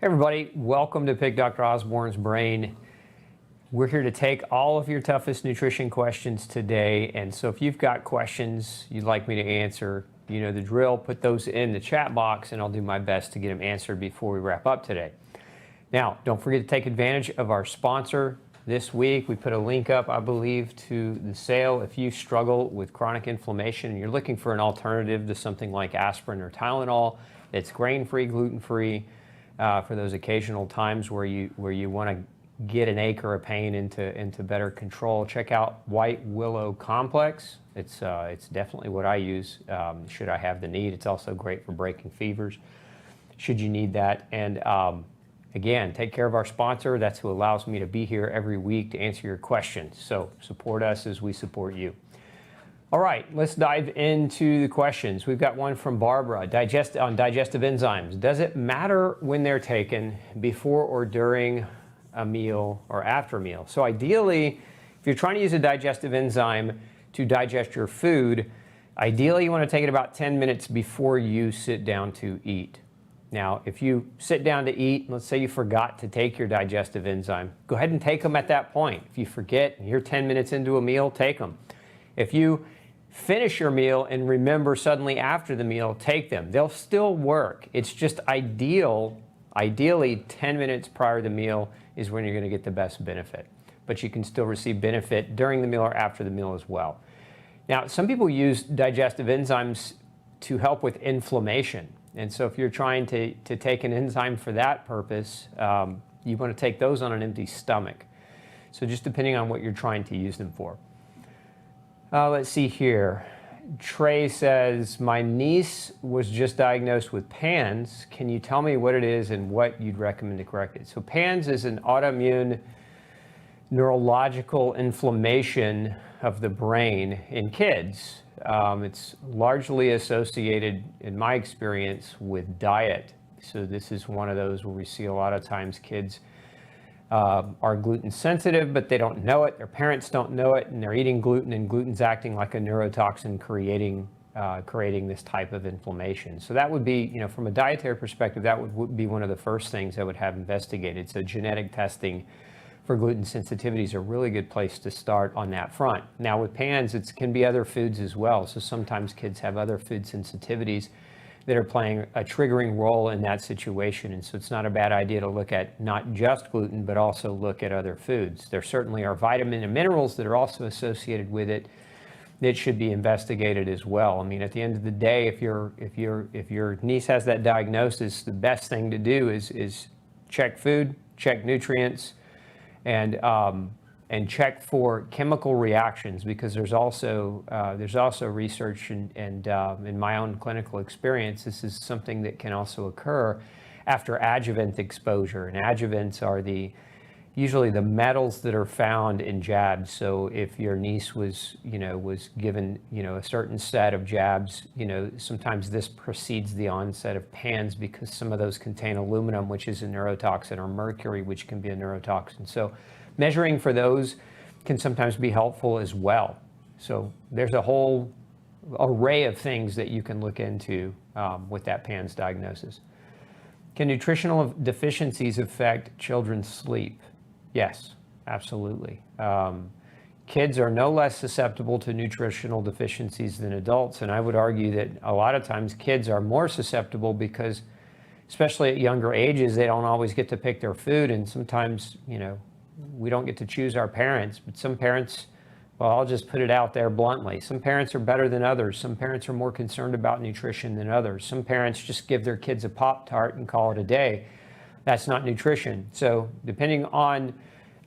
Everybody, welcome to Pick Dr. Osborne's Brain. We're here to take all of your toughest nutrition questions today. And so if you've got questions you'd like me to answer, you know the drill, put those in the chat box and I'll do my best to get them answered before we wrap up today. Now, don't forget to take advantage of our sponsor this week. We put a link up, I believe, to the sale. If you struggle with chronic inflammation and you're looking for an alternative to something like aspirin or Tylenol, it's grain-free, gluten-free, for those occasional times where you want to get an ache or a pain into better control. Check out White Willow Complex. It's definitely what I use should I have the need. It's also great for breaking fevers should you need that. And again, take care of our sponsor. That's who allows me to be here every week to answer your questions. So support us as we support you. All right, let's dive into the questions. We've got one from Barbara on digestive enzymes. Does it matter when they're taken, before or during a meal or after a meal? So ideally, if you're trying to use a digestive enzyme to digest your food, ideally you want to take it about 10 minutes before you sit down to eat. Now, if you sit down to eat, let's say you forgot to take your digestive enzyme, go ahead and take them at that point. If you forget and you're 10 minutes into a meal, take them. If you finish your meal and remember suddenly after the meal, take them. They'll still work. It's just ideally 10 minutes prior to the meal is when you're going to get the best benefit. But you can still receive benefit during the meal or after the meal as well. Now, some people use digestive enzymes to help with inflammation. And so if you're trying to take an enzyme for that purpose, you want to take those on an empty stomach. So just depending on what you're trying to use them for. Let's see here. Trey says, my niece was just diagnosed with PANS. Can you tell me what it is and what you'd recommend to correct it? So PANS is an autoimmune neurological inflammation of the brain in kids. It's largely associated, in my experience, with diet. So this is one of those where we see a lot of times kids are gluten sensitive, but they don't know it. Their parents don't know it, and they're eating gluten, and gluten's acting like a neurotoxin, creating this type of inflammation. So that would be, from a dietary perspective, that would be one of the first things I would have investigated. So genetic testing for gluten sensitivity is a really good place to start on that front. Now with PANS, it can be other foods as well. So sometimes kids have other food sensitivities that are playing a triggering role in that situation. And so it's not a bad idea to look at not just gluten, but also look at other foods. There certainly are vitamins and minerals that are also associated with it that should be investigated as well. I mean, at the end of the day, if your niece has that diagnosis, the best thing to do is check food, check nutrients, and check for chemical reactions, because there's also research and in my own clinical experience, this is something that can also occur after adjuvant exposure. And adjuvants are usually the metals that are found in jabs. So if your niece was given a certain set of jabs, sometimes this precedes the onset of PANS because some of those contain aluminum, which is a neurotoxin, or mercury, which can be a neurotoxin. So measuring for those can sometimes be helpful as well. So there's a whole array of things that you can look into with that PANS diagnosis. Can nutritional deficiencies affect children's sleep? Yes, absolutely. Kids are no less susceptible to nutritional deficiencies than adults, and I would argue that a lot of times kids are more susceptible because, especially at younger ages, they don't always get to pick their food, and sometimes, we don't get to choose our parents, but some parents, well, I'll just put it out there bluntly. Some parents are better than others. Some parents are more concerned about nutrition than others. Some parents just give their kids a Pop-Tart and call it a day. That's not nutrition. So depending on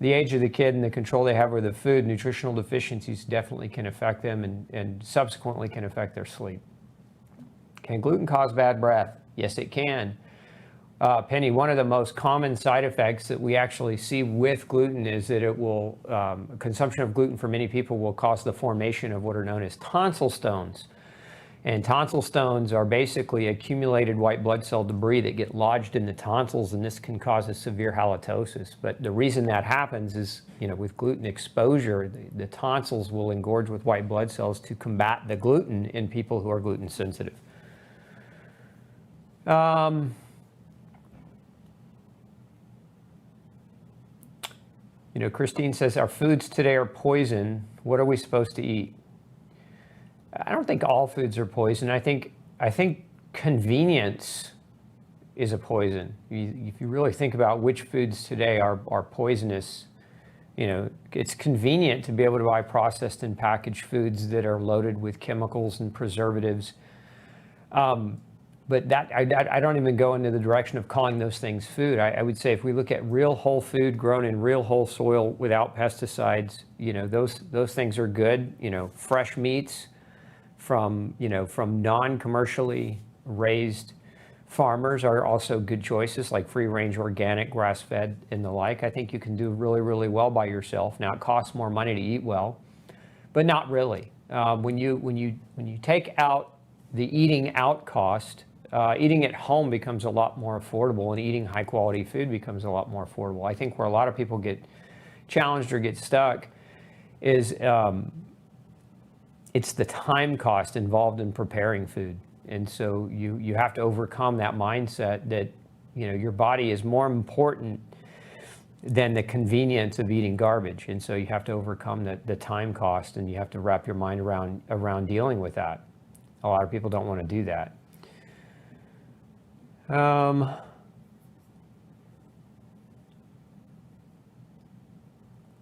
the age of the kid and the control they have with the food, nutritional deficiencies definitely can affect them and subsequently can affect their sleep. Can gluten cause bad breath? Yes, it can. Penny, one of the most common side effects that we actually see with gluten is that it will, consumption of gluten for many people will cause the formation of what are known as tonsil stones. And tonsil stones are basically accumulated white blood cell debris that get lodged in the tonsils, and this can cause a severe halitosis. But the reason that happens is, with gluten exposure, the tonsils will engorge with white blood cells to combat the gluten in people who are gluten sensitive. Christine says, our foods today are poison. What are we supposed to eat? I don't think all foods are poison. I think convenience is a poison. If you really think about which foods today are poisonous, it's convenient to be able to buy processed and packaged foods that are loaded with chemicals and preservatives. But that I don't even go into the direction of calling those things food. I would say if we look at real whole food grown in real whole soil without pesticides, those things are good. Fresh meats from non-commercially raised farmers are also good choices, like free-range organic, grass-fed, and the like. I think you can do really, really well by yourself. Now, it costs more money to eat well, but not really. When you take out the eating out cost, eating at home becomes a lot more affordable, and eating high-quality food becomes a lot more affordable. I think where a lot of people get challenged or get stuck is it's the time cost involved in preparing food. And so you have to overcome that mindset that your body is more important than the convenience of eating garbage. And so you have to overcome the time cost, and you have to wrap your mind around dealing with that. A lot of people don't want to do that.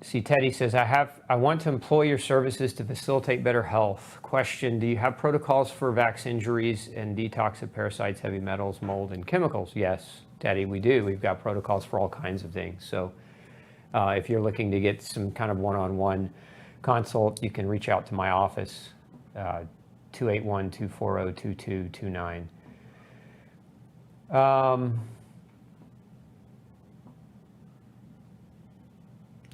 See, Teddy says, I want to employ your services to facilitate better health. Question, do you have protocols for vax injuries and detox of parasites, heavy metals, mold, and chemicals? Yes, Teddy, we do. We've got protocols for all kinds of things. So if you're looking to get some kind of one-on-one consult, you can reach out to my office, 281-240-2229.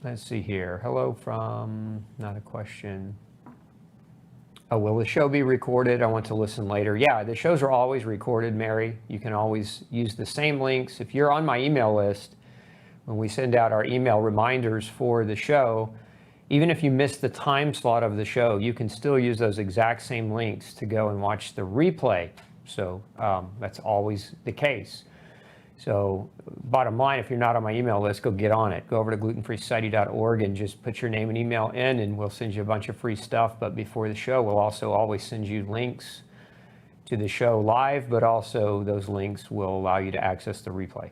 Let's see here. Hello from, not a question. Oh, will the show be recorded? I want to listen later. Yeah, the shows are always recorded, Mary. You can always use the same links. If you're on my email list, when we send out our email reminders for the show, even if you miss the time slot of the show, you can still use those exact same links to go and watch the replay. So that's always the case. So bottom line, if you're not on my email list, go get on it. Go over to glutenfreesociety.org and just put your name and email in, and we'll send you a bunch of free stuff. But before the show, we'll also always send you links to the show live, but also those links will allow you to access the replay.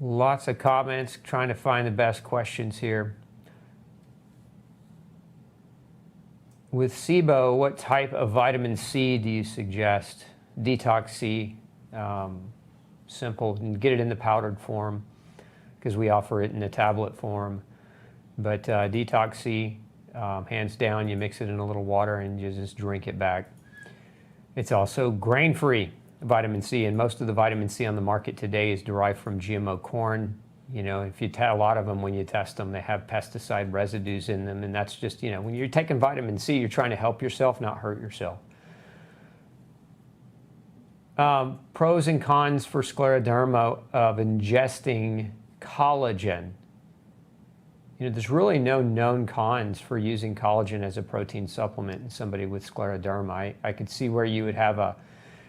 Lots of comments, trying to find the best questions here. With SIBO, what type of vitamin C do you suggest? Detox C, simple, and get it in the powdered form because we offer it in the tablet form. But Detox C, hands down, you mix it in a little water and you just drink it back. It's also grain-free vitamin C, and most of the vitamin C on the market today is derived from GMO corn. If you a lot of them, when you test them, they have pesticide residues in them, and that's just, when you're taking vitamin C, you're trying to help yourself, not hurt yourself. Pros and cons for scleroderma of ingesting collagen. There's really no known cons for using collagen as a protein supplement in somebody with scleroderma. I could see where you would have a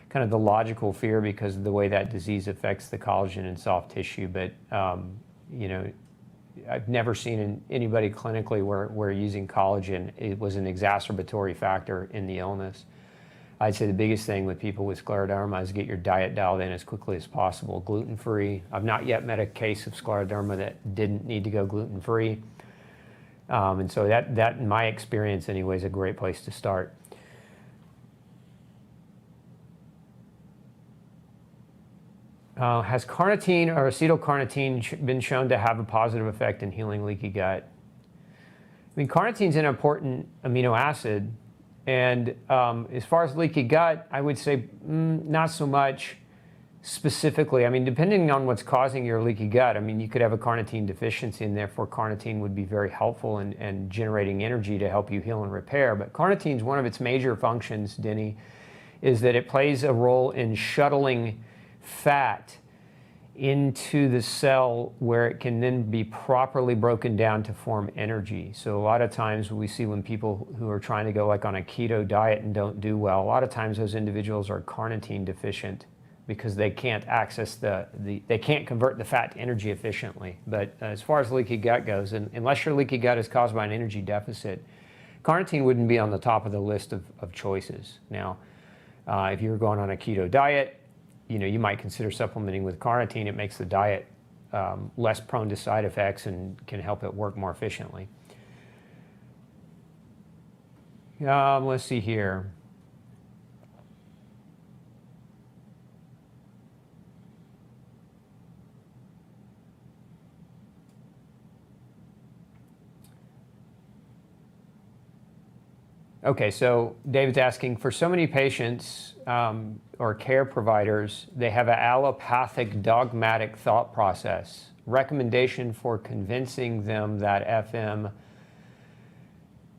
kind of the logical fear because of the way that disease affects the collagen in soft tissue. But, I've never seen anybody clinically where using collagen, it was an exacerbatory factor in the illness. I'd say the biggest thing with people with scleroderma is get your diet dialed in as quickly as possible. Gluten-free. I've not yet met a case of scleroderma that didn't need to go gluten-free. And so that, in my experience anyway, is a great place to start. Has carnitine or acetylcarnitine been shown to have a positive effect in healing leaky gut? Carnitine is an important amino acid, and as far as leaky gut, I would say not so much specifically. Depending on what's causing your leaky gut, you could have a carnitine deficiency, and therefore carnitine would be very helpful in generating energy to help you heal and repair. But carnitine is one of its major functions, Denny, is that it plays a role in shuttling fat into the cell where it can then be properly broken down to form energy. So a lot of times we see when people who are trying to go like on a keto diet and don't do well, a lot of times those individuals are carnitine deficient because they can't access they can't convert the fat to energy efficiently. But as far as leaky gut goes, and unless your leaky gut is caused by an energy deficit, carnitine wouldn't be on the top of the list of choices. Now, if you're going on a keto diet, you might consider supplementing with carnitine. It makes the diet less prone to side effects and can help it work more efficiently. Let's see here. Okay, so David's asking, for so many patients or care providers, they have an allopathic dogmatic thought process. Recommendation for convincing them that FM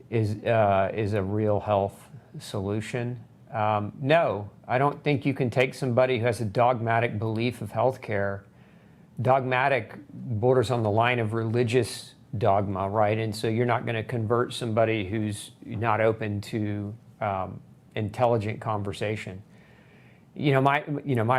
is a real health solution? No, I don't think you can take somebody who has a dogmatic belief of healthcare. Dogmatic borders on the line of religious dogma, right? And so you're not going to convert somebody who's not open to intelligent conversation. My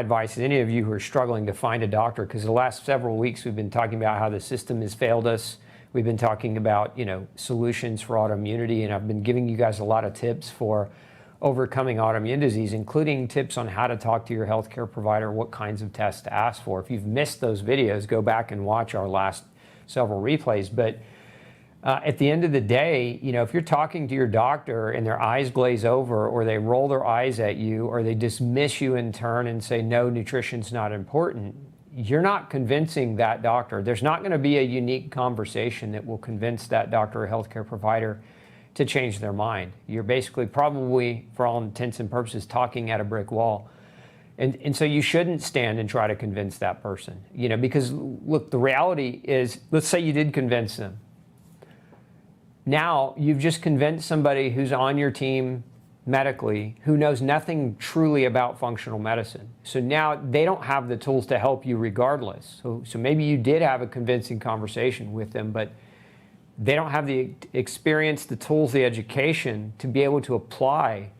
advice is any of you who are struggling to find a doctor, because the last several weeks we've been talking about how the system has failed us. We've been talking about, solutions for autoimmunity, and I've been giving you guys a lot of tips for overcoming autoimmune disease, including tips on how to talk to your healthcare provider, what kinds of tests to ask for. If you've missed those videos, go back and watch our last several replays. But at the end of the day, if you're talking to your doctor and their eyes glaze over, or they roll their eyes at you, or they dismiss you in turn and say, no, nutrition's not important, you're not convincing that doctor. There's not going to be a unique conversation that will convince that doctor or healthcare provider to change their mind. You're basically probably, for all intents and purposes, talking at a brick wall. And so you shouldn't stand and try to convince that person, because look, the reality is, let's say you did convince them. Now you've just convinced somebody who's on your team medically who knows nothing truly about functional medicine. So now they don't have the tools to help you regardless. So maybe you did have a convincing conversation with them, but they don't have the experience, the tools, the education to be able to apply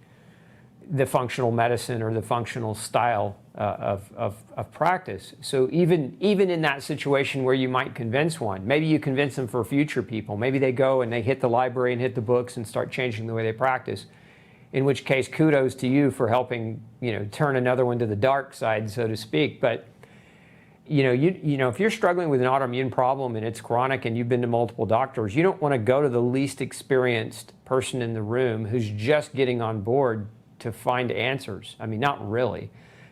the functional medicine or the functional style of practice. So even in that situation where you might convince one, maybe you convince them for future people. Maybe they go and they hit the library and hit the books and start changing the way they practice, in which case kudos to you for helping turn another one to the dark side, so to speak. But if you're struggling with an autoimmune problem and it's chronic and you've been to multiple doctors, you don't want to go to the least experienced person in the room who's just getting on board to find answers. I mean, not really.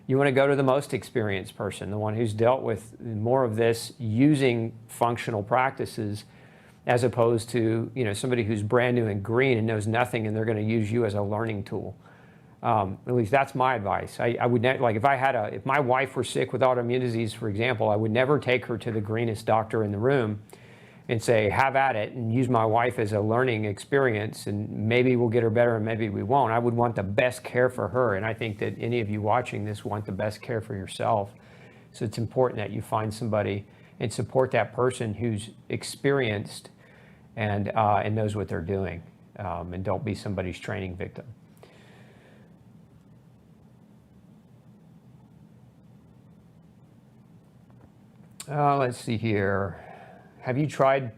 You want to go to the most experienced person, the one who's dealt with more of this using functional practices, as opposed to somebody who's brand new and green and knows nothing, and they're going to use you as a learning tool. At least that's my advice. I would like if my wife were sick with autoimmune disease, for example, I would never take her to the greenest doctor in the room and say, have at it, and use my wife as a learning experience, and maybe we'll get her better and maybe we won't. I would want the best care for her, and I think that any of you watching this want the best care for yourself. So it's important that you find somebody and support that person who's experienced and knows what they're doing, and don't be somebody's training victim. Let's see here. Have you tried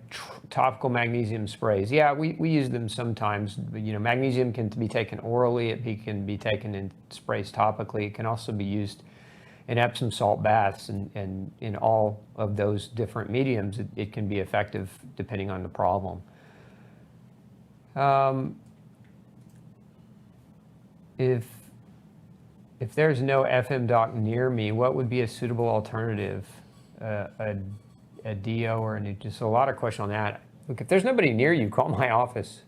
topical magnesium sprays? Yeah, we use them sometimes. But, magnesium can be taken orally. It can be taken in sprays topically. It can also be used in Epsom salt baths, and in all of those different mediums, it can be effective depending on the problem. If there's no FM doc near me, what would be a suitable alternative? A DO or just a lot of question on that. Look, if there's nobody near you, call my office.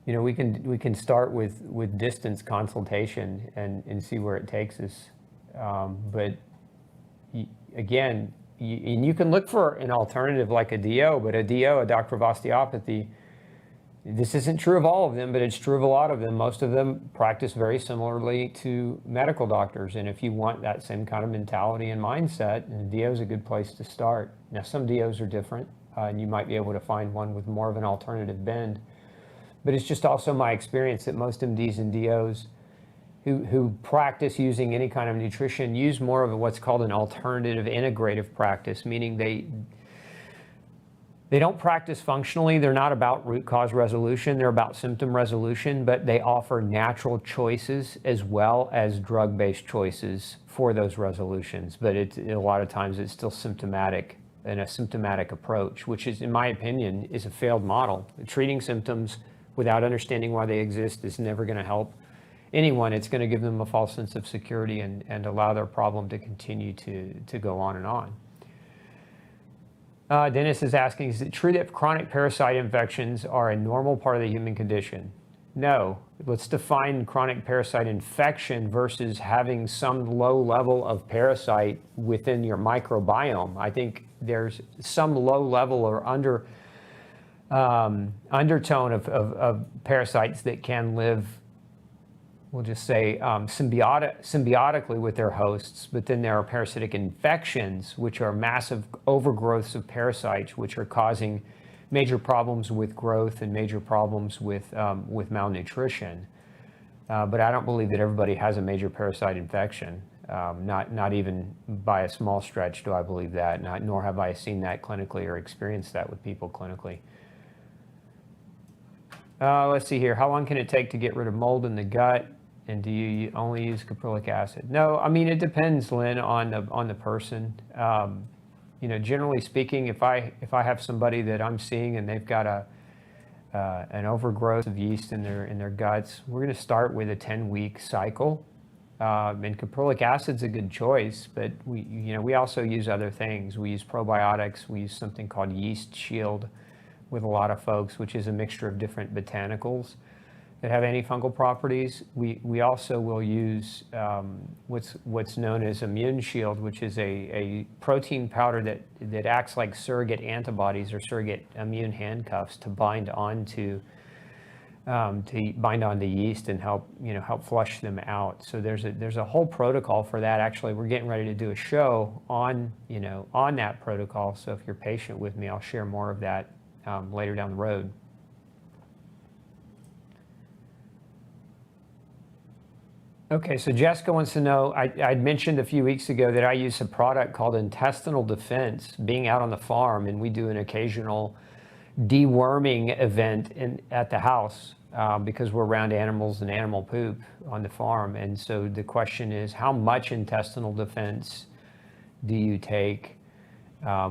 We can start with distance consultation and see where it takes us. But again, you can look for an alternative like a DO, but a DO, a doctor of osteopathy, This isn't true of all of them, but it's true of a lot of them. Most of them practice very similarly to medical doctors. And if you want that same kind of mentality and mindset, DO is a good place to start. Now, some DOs are different, and you might be able to find one with more of an alternative bend. But it's just also my experience that most MDs and DOs who practice using any kind of nutrition use more of what's called an alternative integrative practice, meaning they don't practice functionally. They're not about root cause resolution. They're about symptom resolution, but they offer natural choices as well as drug-based choices for those resolutions. But a lot of times it's still symptomatic and a symptomatic approach, which is, in my opinion, is a failed model. Treating symptoms without understanding why they exist is never going to help anyone. It's going to give them a false sense of security and allow their problem to continue to go on and on. Dennis is asking, is it true that chronic parasite infections are a normal part of the human condition? No. Let's define chronic parasite infection versus having some low level of parasite within your microbiome. I think there's some low level or undertone of parasites that can live, we'll just say, symbiotically with their hosts, but then there are parasitic infections, which are massive overgrowths of parasites, which are causing major problems with growth and major problems with malnutrition. But I don't believe that everybody has a major parasite infection. Not even by a small stretch do I believe that, nor have I seen that clinically or experienced that with people clinically. Let's see here. How long can it take to get rid of mold in the gut? And do you only use caprylic acid? No, I mean, it depends, Lynn, on the person. Generally speaking, if I have somebody that I'm seeing and they've got an overgrowth of yeast in their guts, we're going to start with a 10-week cycle. And caprylic acid's a good choice, but we also use other things. We use probiotics. We use something called Yeast Shield with a lot of folks, which is a mixture of different botanicals that have antifungal properties. We also will use what's known as Immune Shield, which is a protein powder that acts like surrogate antibodies or surrogate immune handcuffs to bind onto yeast and help flush them out. So there's a whole protocol for that. Actually, we're getting ready to do a show on that protocol. So if you're patient with me, I'll share more of that later down the road. Okay, so Jessica wants to know, I'd mentioned a few weeks ago that I use a product called Intestinal Defense, being out on the farm, and we do an occasional deworming event at the house because we're around animals and animal poop on the farm. And so the question is, how much intestinal defense do you take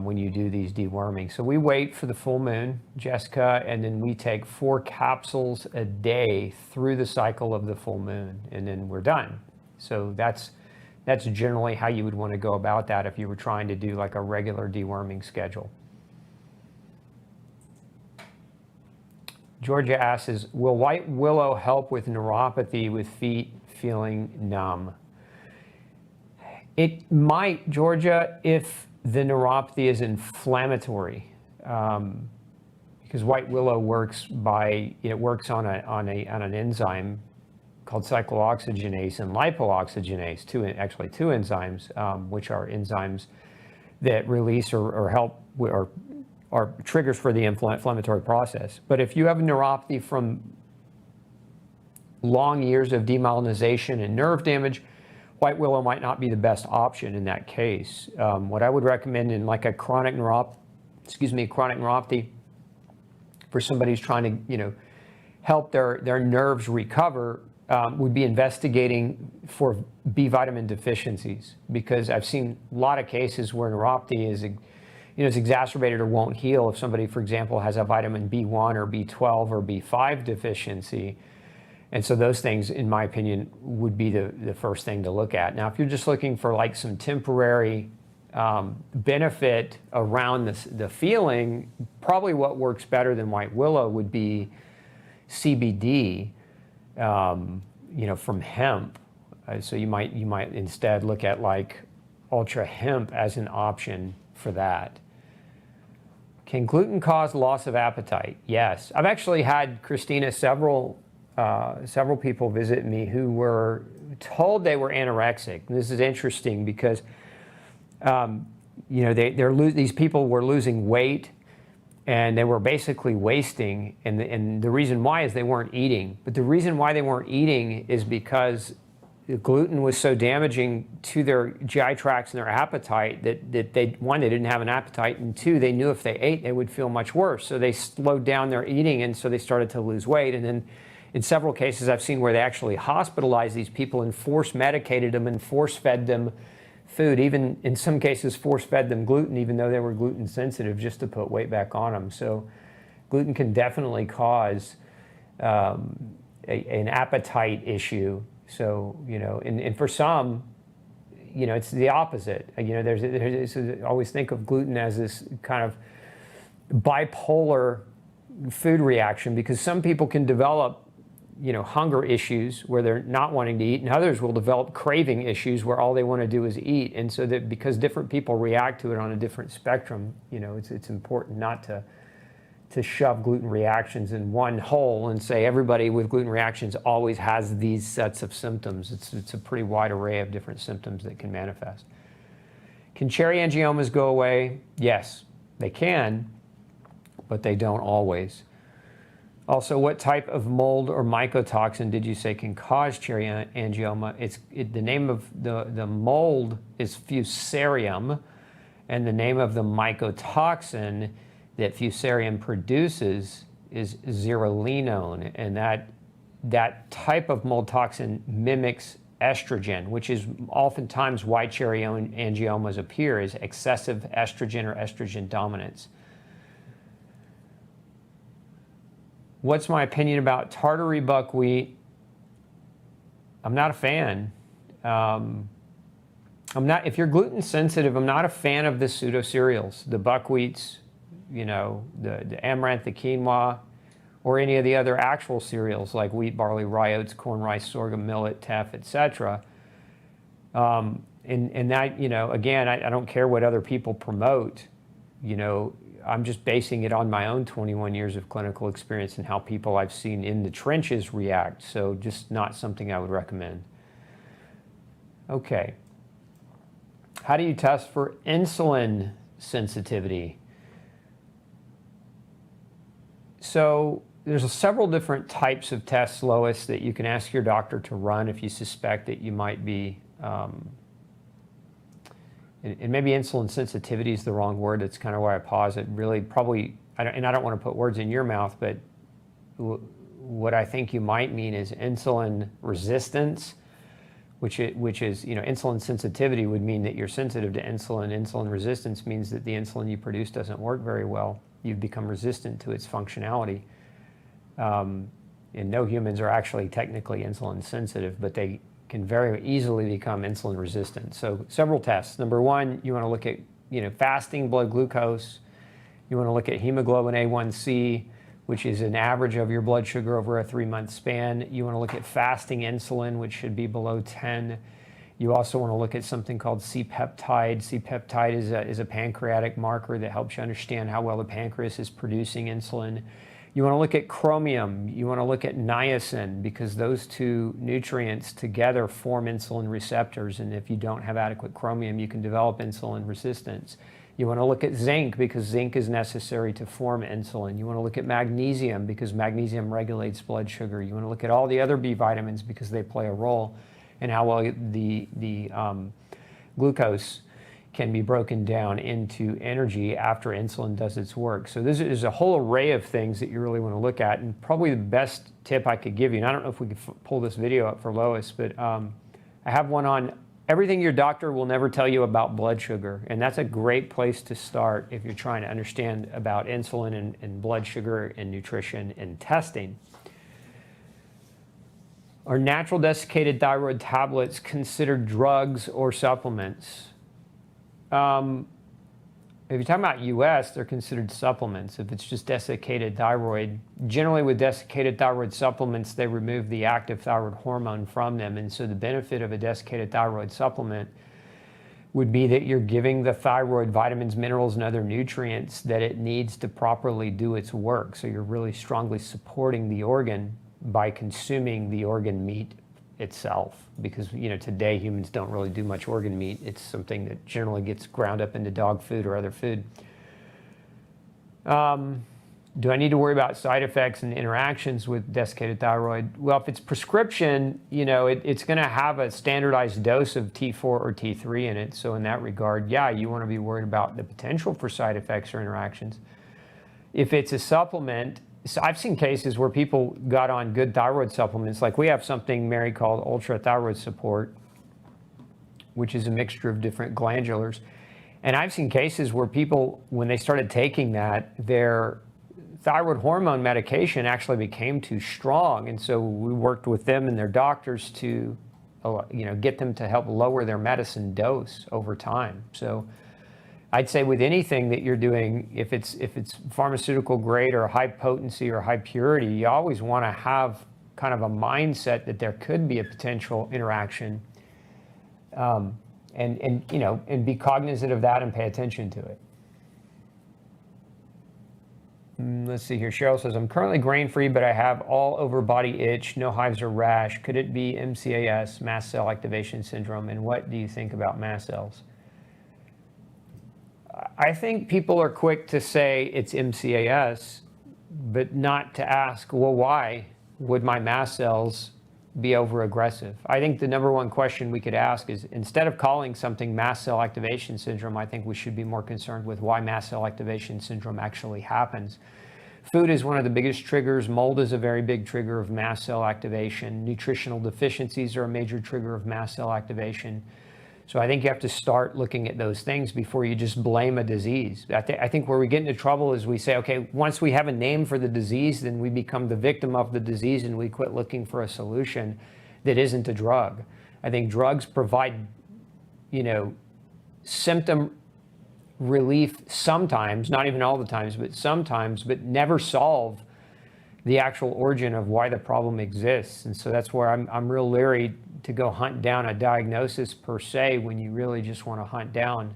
when you do these deworming? So we wait for the full moon, Jessica, and then we take 4 capsules a day through the cycle of the full moon, and then we're done. So that's generally how you would want to go about that if you were trying to do like a regular deworming schedule. Georgia asks, will white willow help with neuropathy with feet feeling numb? It might, Georgia, if the neuropathy is inflammatory, because white willow works on an enzyme called cyclooxygenase and lipooxygenase, two enzymes, which are enzymes that release or help or are triggers for the inflammatory process. But if you have neuropathy from long years of demyelinization and nerve damage, white willow might not be the best option in that case. What I would recommend in like a chronic neuropathy for somebody who's trying to, help their nerves recover would be investigating for B vitamin deficiencies, because I've seen a lot of cases where neuropathy is exacerbated or won't heal if somebody, for example, has a vitamin B1 or B12 or B5 deficiency. And so those things, in my opinion, would be the first thing to look at. Now, if you're just looking for like some temporary benefit around the feeling, probably what works better than white willow would be CBD, from hemp. So you might instead look at like ultra hemp as an option for that. Can gluten cause loss of appetite? Yes. I've actually had, Christina, several people visit me who were told they were anorexic. And this is interesting because, these people were losing weight and they were basically wasting. And the reason why is they weren't eating. But the reason why they weren't eating is because the gluten was so damaging to their GI tracts and their appetite that they, one, they didn't have an appetite, and two, they knew if they ate, they would feel much worse. So they slowed down their eating, and so they started to lose weight. And then in several cases, I've seen where they actually hospitalized these people and force medicated them and force fed them food, even in some cases force fed them gluten, even though they were gluten sensitive, just to put weight back on them. So gluten can definitely cause an appetite issue. So, and for some, it's the opposite. I always think of gluten as this kind of bipolar food reaction, because some people can develop, hunger issues where they're not wanting to eat, and others will develop craving issues where all they want to do is eat. And so that because different people react to it on a different spectrum, it's important not to shove gluten reactions in one hole and say everybody with gluten reactions always has these sets of symptoms. It's a pretty wide array of different symptoms that can manifest. Can cherry angiomas go away? Yes, they can, but they don't always. Also, what type of mold or mycotoxin did you say can cause cherry angioma? The name of the mold is Fusarium, and the name of the mycotoxin that Fusarium produces is zearalenone, and that type of mold toxin mimics estrogen, which is oftentimes why cherry angiomas appear, is excessive estrogen or estrogen dominance. What's my opinion about tartary buckwheat? I'm not a fan. If you're gluten sensitive, I'm not a fan of the pseudo cereals, the buckwheats, the amaranth, the quinoa, or any of the other actual cereals like wheat, barley, rye, oats, corn, rice, sorghum, millet, teff, etc. And that, again, I don't care what other people promote. I'm just basing it on my own 21 years of clinical experience and how people I've seen in the trenches react. So just not something I would recommend. Okay. How do you test for insulin sensitivity? So there's several different types of tests, Lois, that you can ask your doctor to run if you suspect that you might be, and maybe insulin sensitivity is the wrong word. That's kind of why I pause it. Really, probably, I don't want to put words in your mouth, but what I think you might mean is insulin resistance, which is, insulin sensitivity would mean that you're sensitive to insulin. Insulin resistance means that the insulin you produce doesn't work very well. You've become resistant to its functionality. And no humans are actually technically insulin sensitive, but they can very easily become insulin resistant. So several tests. Number one, you want to look at fasting blood glucose. You want to look at hemoglobin A1C, which is an average of your blood sugar over a 3-month span. You want to look at fasting insulin, which should be below 10. You also want to look at something called C-peptide. C-peptide is a pancreatic marker that helps you understand how well the pancreas is producing insulin. You want to look at chromium. You want to look at niacin, because those two nutrients together form insulin receptors. And if you don't have adequate chromium, you can develop insulin resistance. You want to look at zinc, because zinc is necessary to form insulin. You want to look at magnesium, because magnesium regulates blood sugar. You want to look at all the other B vitamins, because they play a role in how well the glucose can be broken down into energy after insulin does its work. So there's a whole array of things that you really want to look at. And probably the best tip I could give you, and I don't know if we could pull this video up for Lois, but I have one on everything your doctor will never tell you about blood sugar. And that's a great place to start if you're trying to understand about insulin and blood sugar and nutrition and testing. Are natural desiccated thyroid tablets considered drugs or supplements? If you're talking about US, they're considered supplements. If it's just desiccated thyroid, generally with desiccated thyroid supplements, they remove the active thyroid hormone from them. And so the benefit of a desiccated thyroid supplement would be that you're giving the thyroid vitamins, minerals, and other nutrients that it needs to properly do its work. So you're really strongly supporting the organ by consuming the organ meat itself. Because, today humans don't really do much organ meat. It's something that generally gets ground up into dog food or other food. Do I need to worry about side effects and interactions with desiccated thyroid? Well, if it's prescription, it's going to have a standardized dose of T4 or T3 in it. So in that regard, yeah, you want to be worried about the potential for side effects or interactions. If it's a supplement, so I've seen cases where people got on good thyroid supplements. Like we have something, Mary, called Ultra Thyroid Support, which is a mixture of different glandulars. And I've seen cases where people, when they started taking that, their thyroid hormone medication actually became too strong. And so we worked with them and their doctors to, get them to help lower their medicine dose over time. So I'd say with anything that you're doing, if it's pharmaceutical grade or high potency or high purity, you always want to have kind of a mindset that there could be a potential interaction, and be cognizant of that and pay attention to it. Let's see here. Cheryl says, I'm currently grain-free, but I have all over body itch, no hives or rash. Could it be MCAS, mast cell activation syndrome? And what do you think about mast cells? I think people are quick to say it's MCAS, but not to ask, well, why would my mast cells be over-aggressive? I think the number one question we could ask is, instead of calling something mast cell activation syndrome, I think we should be more concerned with why mast cell activation syndrome actually happens. Food is one of the biggest triggers. Mold is a very big trigger of mast cell activation. Nutritional deficiencies are a major trigger of mast cell activation. So I think you have to start looking at those things before you just blame a disease. I think where we get into trouble is we say, okay, once we have a name for the disease, then we become the victim of the disease and we quit looking for a solution that isn't a drug. I think drugs provide, symptom relief sometimes, not even all the times, but sometimes, but never solve the actual origin of why the problem exists. And so that's where I'm real leery to go hunt down a diagnosis per se, when you really just want to hunt down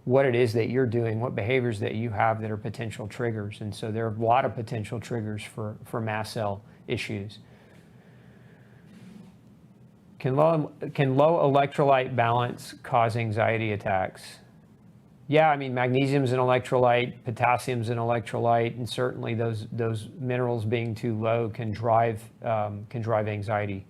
what it is that you're doing, what behaviors that you have that are potential triggers. And so there are a lot of potential triggers for mast cell issues. Can low electrolyte balance cause anxiety attacks? Yeah, I mean, magnesium's an electrolyte, potassium's an electrolyte, and certainly those minerals being too low can drive anxiety.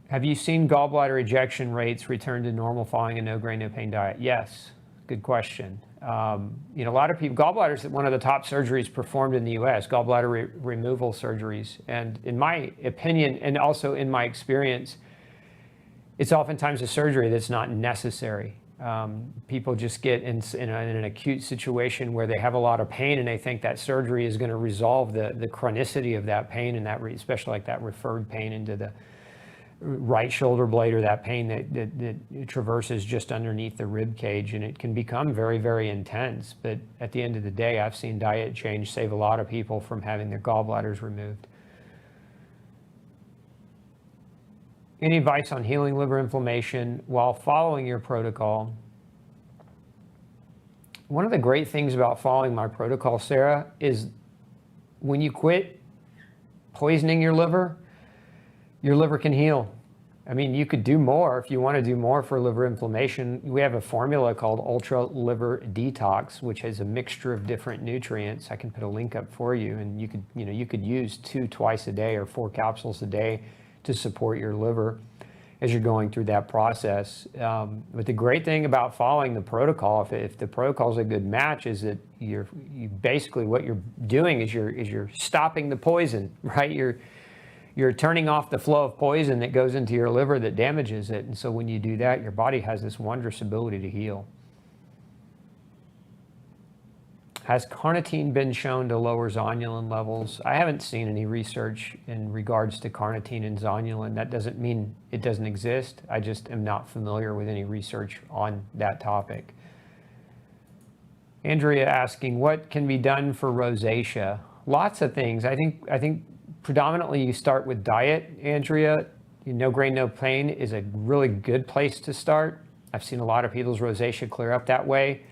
Have you seen gallbladder ejection rates return to normal following a no grain, no pain diet? Yes, good question. A lot of people, gallbladders are one of the top surgeries performed in the US, gallbladder removal surgeries. And in my opinion, and also in my experience, it's oftentimes a surgery that's not necessary. People just get in an acute situation where they have a lot of pain and they think that surgery is going to resolve the chronicity of that pain, and that especially like that referred pain into the right shoulder blade, or that pain that traverses just underneath the rib cage, and it can become very, very intense. But at the end of the day, I've seen diet change save a lot of people from having their gallbladders removed. Any advice on healing liver inflammation while following your protocol? One of the great things about following my protocol, Sarah, is when you quit poisoning your liver can heal. I mean, you could do more if you want to do more for liver inflammation. We have a formula called Ultra Liver Detox, which has a mixture of different nutrients. I can put a link up for you, and you could use 2 twice a day or 4 capsules a day to support your liver as you're going through that process. But the great thing about following the protocol, if the protocol is a good match, is that you basically what you're doing is you're stopping the poison, right? You're turning off the flow of poison that goes into your liver that damages it. And so when you do that, your body has this wondrous ability to heal. Has carnitine been shown to lower zonulin levels? I haven't seen any research in regards to carnitine and zonulin. That doesn't mean it doesn't exist. I just am not familiar with any research on that topic. Andrea asking, what can be done for rosacea? Lots of things. I think predominantly you start with diet, Andrea. no grain, no pain is a really good place to start. I've seen a lot of people's rosacea clear up that way.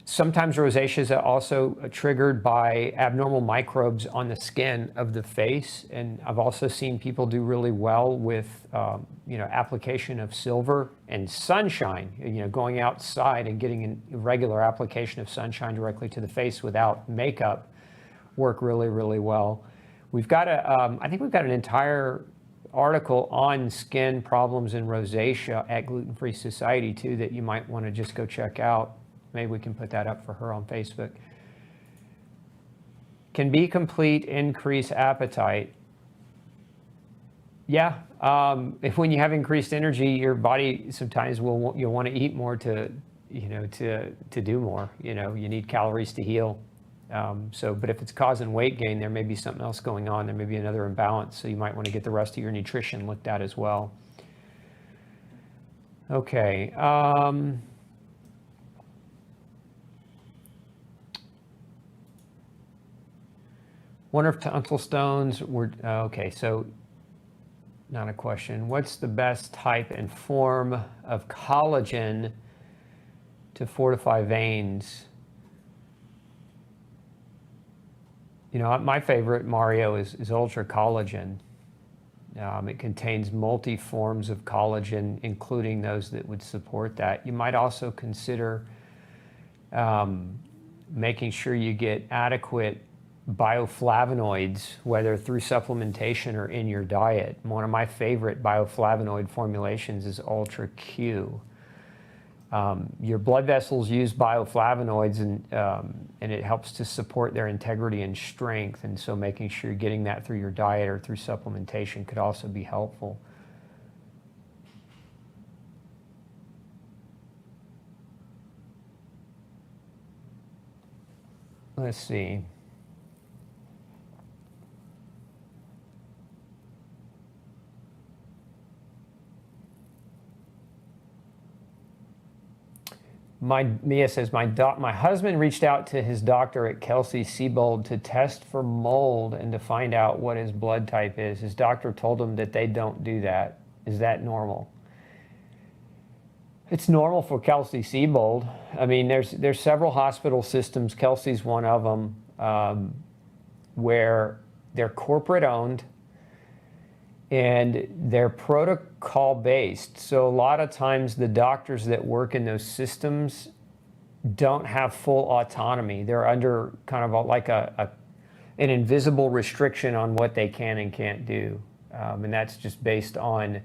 Sometimes rosaceas are also triggered by abnormal microbes on the skin of the face, and I've also seen people do really well with application of silver and sunshine. Going outside and getting a regular application of sunshine directly to the face without makeup work really, really well. We've got I think we've got an entire article on skin problems and rosacea at Gluten Free Society too that you might want to just go check out. Maybe we can put that up for her on Facebook. Can be complete increase appetite. Yeah, if when you have increased energy, your body sometimes you'll want to eat more to do more. You need calories to heal. But if it's causing weight gain, there may be something else going on. There may be another imbalance. So you might want to get the rest of your nutrition looked at as well. Okay. Wonder if tonsil stones were, okay, so not a question. What's the best type and form of collagen to fortify veins? My favorite, Mario, is Ultra Collagen. It contains multi forms of collagen, including those that would support that. You might also consider making sure you get adequate bioflavonoids, whether through supplementation or in your diet. One of my favorite bioflavonoid formulations is Ultra Q. Your blood vessels use bioflavonoids, and it helps to support their integrity and strength. And so making sure you're getting that through your diet or through supplementation could also be helpful. Let's see. Mia says, my husband reached out to his doctor at Kelsey-Seybold to test for mold and to find out what his blood type is. His doctor told him that they don't do that. Is that normal? It's normal for Kelsey-Seybold. I mean, there's several hospital systems. Kelsey's one of them, where they're corporate owned and they're protocol based. So a lot of times the doctors that work in those systems don't have full autonomy. They're under kind of like an invisible restriction on what they can and can't do. And that's just based on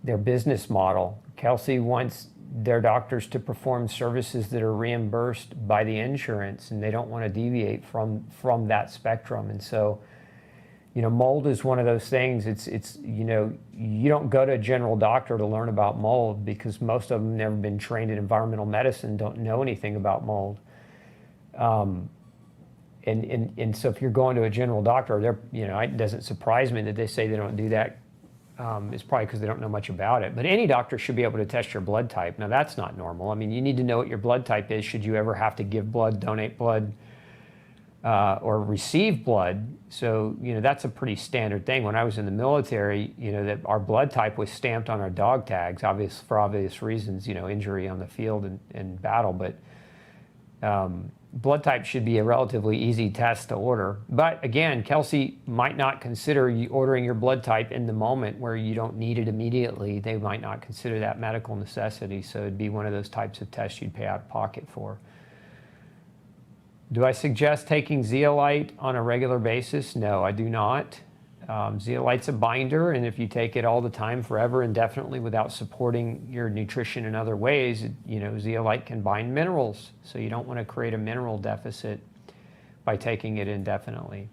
their business model. Kelsey wants their doctors to perform services that are reimbursed by the insurance, and they don't want to deviate from that spectrum. And so, mold is one of those things. It's you don't go to a general doctor to learn about mold because most of them never been trained in environmental medicine, don't know anything about mold. And so if you're going to a general doctor, it doesn't surprise me that they say they don't do that. It's probably because they don't know much about it. But any doctor should be able to test your blood type. Now, that's not normal. I mean, you need to know what your blood type is should you ever have to give blood, donate blood, or receive blood. So, that's a pretty standard thing. When I was in the military, that our blood type was stamped on our dog tags, for obvious reasons, injury on the field and battle. But blood type should be a relatively easy test to order. But again, Kelsey might not consider you ordering your blood type in the moment where you don't need it immediately. They might not consider that medical necessity. So it'd be one of those types of tests you'd pay out of pocket for. Do I suggest taking zeolite on a regular basis? No, I do not. Zeolite's a binder, and if you take it all the time, forever, indefinitely, without supporting your nutrition in other ways, zeolite can bind minerals. So you don't want to create a mineral deficit by taking it indefinitely.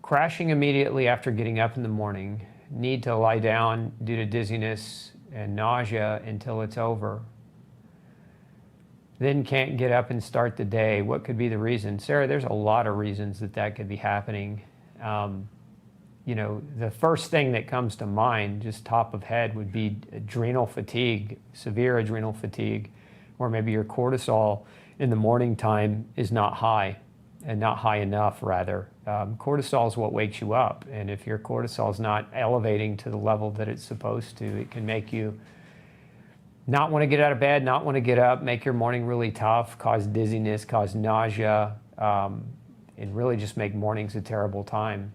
Crashing immediately after getting up in the morning. Need to lie down due to dizziness and nausea until it's over. Then can't get up and start the day. What could be the reason? Sarah, there's a lot of reasons that could be happening. The first thing that comes to mind, just top of head, would be adrenal fatigue, severe adrenal fatigue, or maybe your cortisol in the morning time is not high. and not high enough, rather. Cortisol is what wakes you up, and if your cortisol is not elevating to the level that it's supposed to, it can make you not want to get out of bed, not want to get up, make your morning really tough, cause dizziness, cause nausea, and really just make mornings a terrible time.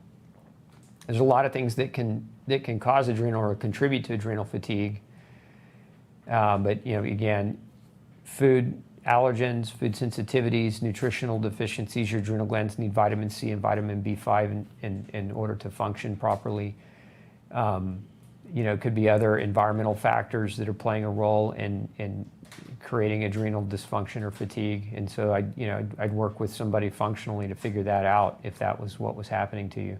There's a lot of things that can cause adrenal or contribute to adrenal fatigue. But again, food allergens, food sensitivities, nutritional deficiencies. Your adrenal glands need vitamin C and vitamin B5 in order to function properly. It could be other environmental factors that are playing a role in creating adrenal dysfunction or fatigue. And so I'd work with somebody functionally to figure that out if that was what was happening to you.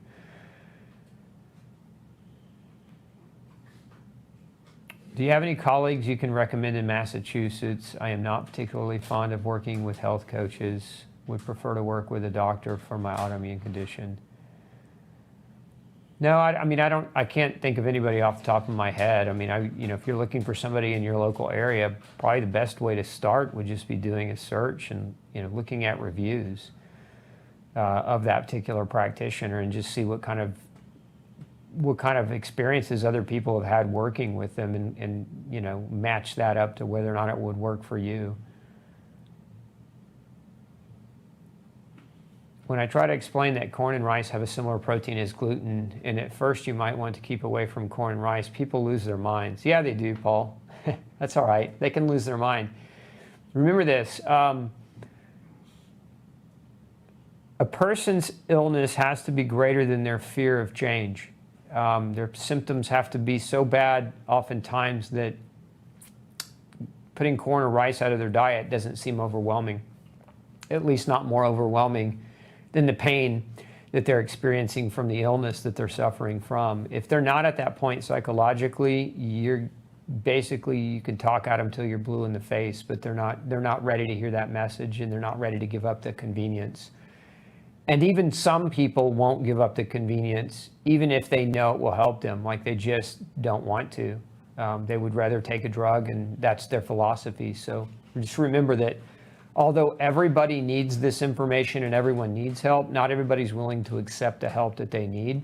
Do you have any colleagues you can recommend in Massachusetts? I am not particularly fond of working with health coaches. Would prefer to work with a doctor for my autoimmune condition. No, I can't think of anybody off the top of my head. If you're looking for somebody in your local area, probably the best way to start would just be doing a search and looking at reviews of that particular practitioner and just see what kind of experiences other people have had working with them and match that up to whether or not it would work for you. When I try to explain that corn and rice have a similar protein as gluten, and at first you might want to keep away from corn and rice, people lose their minds. Yeah, they do, Paul. That's all right. They can lose their mind. Remember this. A person's illness has to be greater than their fear of change. Their symptoms have to be so bad oftentimes that putting corn or rice out of their diet doesn't seem overwhelming, at least not more overwhelming than the pain that they're experiencing from the illness that they're suffering from. If they're not at that point psychologically, you can talk at them till you're blue in the face, but they're not ready to hear that message, and they're not ready to give up the convenience. And even some people won't give up the convenience, even if they know it will help them, like they just don't want to. They would rather take a drug, and that's their philosophy. So just remember that although everybody needs this information and everyone needs help, not everybody's willing to accept the help that they need.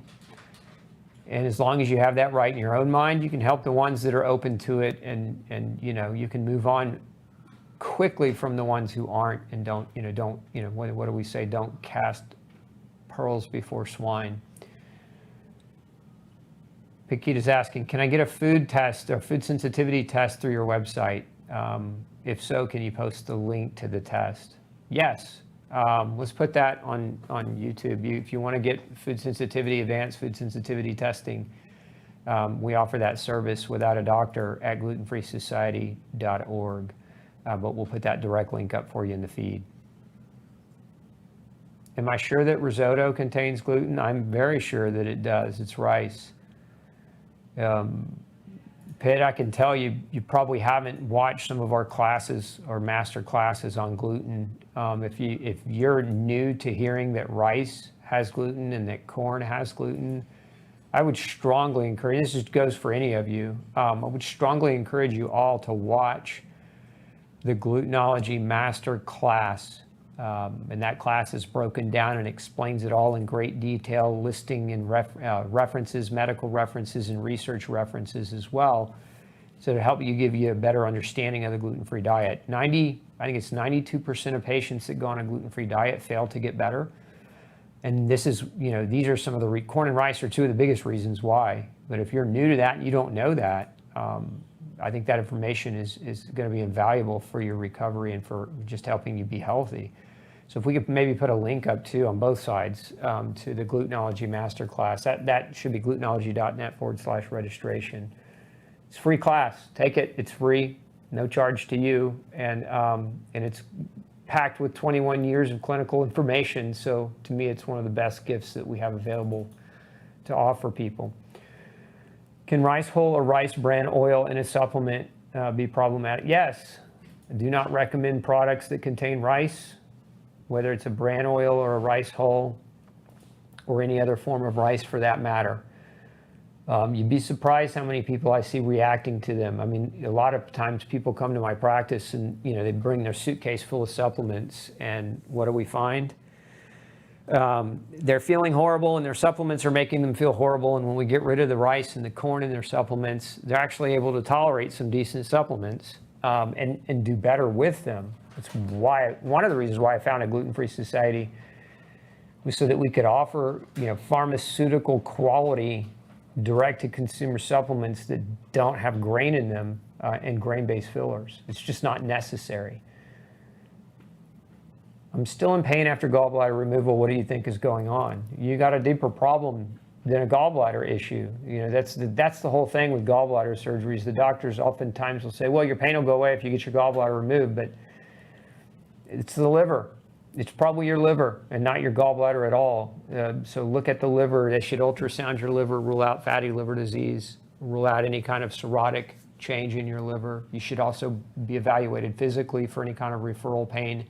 And as long as you have that right in your own mind, you can help the ones that are open to it, and you can move on quickly from the ones who aren't and don't what do we say? Don't cast pearls before swine. Pikita's asking, can I get a food test or food sensitivity test through your website? If so, can you post the link to the test? Yes. Let's put that on YouTube. If you want to get food sensitivity, advanced food sensitivity testing, we offer that service without a doctor at glutenfreesociety.org. But we'll put that direct link up for you in the feed. Am I sure that risotto contains gluten? I'm very sure that it does. It's rice. Pitt, I can tell you, you probably haven't watched some of our classes or master classes on gluten. If you're new to hearing that rice has gluten and that corn has gluten, I would strongly encourage, this just goes for any of you, I would strongly encourage you all to watch the Glutenology Master Class. And that class is broken down and explains it all in great detail, listing and references, medical references, and research references as well, so to help give you a better understanding of the gluten-free diet. I think it's 92% of patients that go on a gluten-free diet fail to get better. And this is, these are some of the, corn and rice are two of the biggest reasons why. But if you're new to that and you don't know that, I think that information is going to be invaluable for your recovery and for just helping you be healthy. So if we could maybe put a link up too on both sides to the Glutenology Masterclass, that should be glutenology.net/registration. It's a free class. Take it. It's free, no charge to you, and it's packed with 21 years of clinical information. So to me, it's one of the best gifts that we have available to offer people. Can rice hull or rice bran oil in a supplement be problematic? Yes. I do not recommend products that contain rice, whether it's a bran oil or a rice hull or any other form of rice for that matter. You'd be surprised how many people I see reacting to them. I mean, a lot of times people come to my practice and they bring their suitcase full of supplements, and what do we find? They're feeling horrible and their supplements are making them feel horrible. And when we get rid of the rice and the corn in their supplements, they're actually able to tolerate some decent supplements and do better with them. That's why, one of the reasons why I founded Gluten-Free Society was so that we could offer, pharmaceutical quality direct-to-consumer supplements that don't have grain in them and grain-based fillers. It's just not necessary. I'm still in pain after gallbladder removal. What do you think is going on? You got a deeper problem than a gallbladder issue. That's the whole thing with gallbladder surgeries. The doctors oftentimes will say, well, your pain will go away if you get your gallbladder removed, but it's the liver. It's probably your liver and not your gallbladder at all. So look at the liver. They should ultrasound your liver, rule out fatty liver disease, rule out any kind of cirrhotic change in your liver. You should also be evaluated physically for any kind of referral pain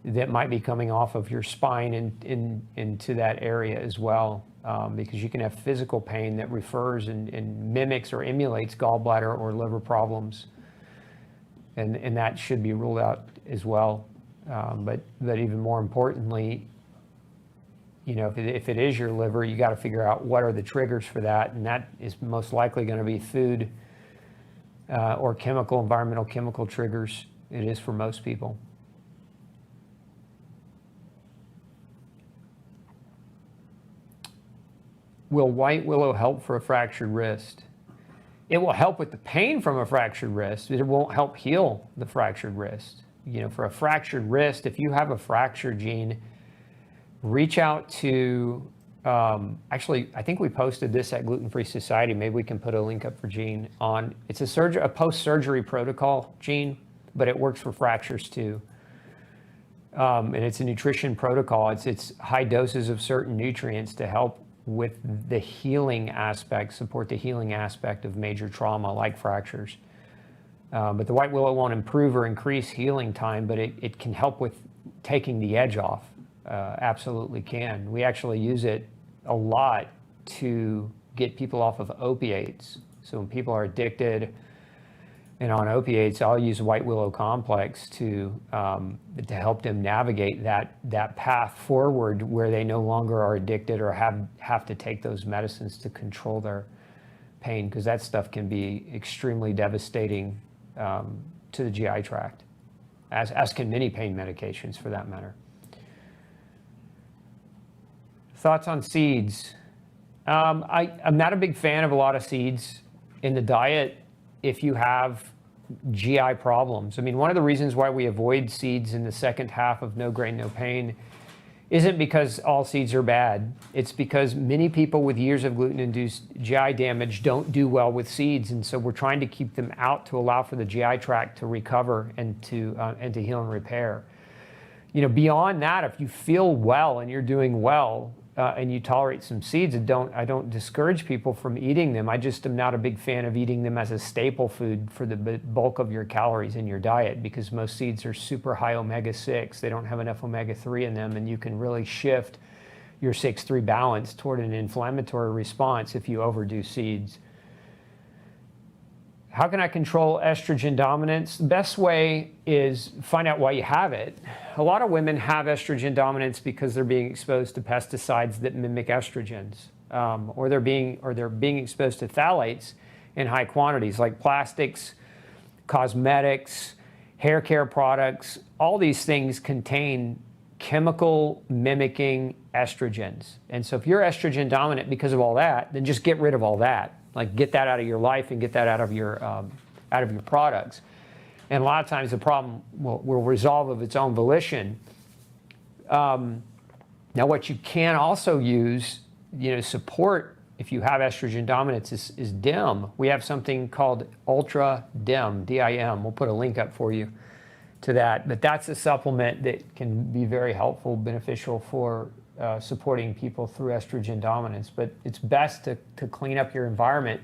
that might be coming off of your spine and into that area as well, because you can have physical pain that refers and mimics or emulates gallbladder or liver problems, and that should be ruled out as well. But even more importantly, if it is your liver, you got to figure out what are the triggers for that, and that is most likely going to be food or environmental chemical triggers. It is for most people. Will white willow help for a fractured wrist? It will help with the pain from a fractured wrist. It won't help heal the fractured wrist. For a fractured wrist, if you have a fracture, Gene, reach out to, actually, I think we posted this at Gluten-Free Society. Maybe we can put a link up for Gene on. It's a post-surgery protocol, Gene, but it works for fractures too. And it's a nutrition protocol. It's high doses of certain nutrients to help with the healing aspect, support the healing aspect of major trauma like fractures. But the white willow won't improve or increase healing time, but it can help with taking the edge off. Absolutely can. We actually use it a lot to get people off of opiates. So when people are addicted and on opiates, I'll use white willow complex to help them navigate that path forward where they no longer are addicted or have to take those medicines to control their pain, because that stuff can be extremely devastating to the GI tract, as can many pain medications for that matter. Thoughts on seeds? I'm not a big fan of a lot of seeds in the diet if you have GI problems. I mean, one of the reasons why we avoid seeds in the second half of No Grain, No Pain isn't because all seeds are bad. It's because many people with years of gluten-induced GI damage don't do well with seeds, and so we're trying to keep them out to allow for the GI tract to recover and to heal and repair. Beyond that, if you feel well and you're doing well, and you tolerate some seeds, I don't discourage people from eating them. I just am not a big fan of eating them as a staple food for the bulk of your calories in your diet, because most seeds are super high omega-6. They don't have enough omega-3 in them, and you can really shift your 6-3 balance toward an inflammatory response if you overdo seeds. How can I control estrogen dominance? The best way is find out why you have it. A lot of women have estrogen dominance because they're being exposed to pesticides that mimic estrogens, or they're being exposed to phthalates in high quantities, like plastics, cosmetics, hair care products. All these things contain chemical mimicking estrogens. And so if you're estrogen dominant because of all that, then just get rid of all that. Like, get that out of your life and get that out of your products. And a lot of times the problem will resolve of its own volition. Now, what you can also use, support if you have estrogen dominance is DIM. We have something called Ultra DIM, D-I-M. We'll put a link up for you to that. But that's a supplement that can be very helpful, beneficial for supporting people through estrogen dominance. But it's best to clean up your environment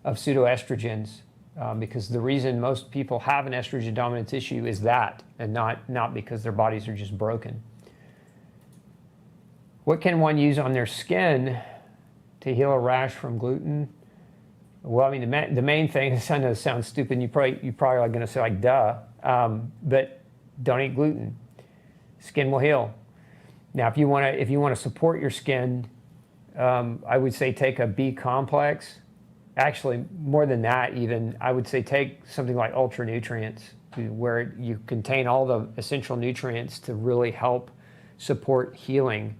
of pseudoestrogens, because the reason most people have an estrogen dominance issue is that, and not because their bodies are just broken. What can one use on their skin to heal a rash from gluten? Well, I mean, the main thing, I know this sounds stupid, and you probably are going to say, like, duh, but don't eat gluten. Skin will heal. Now, if you want to support your skin, I would say take a B complex. Actually, more than that, even I would say take something like Ultra Nutrients, where you contain all the essential nutrients to really help support healing.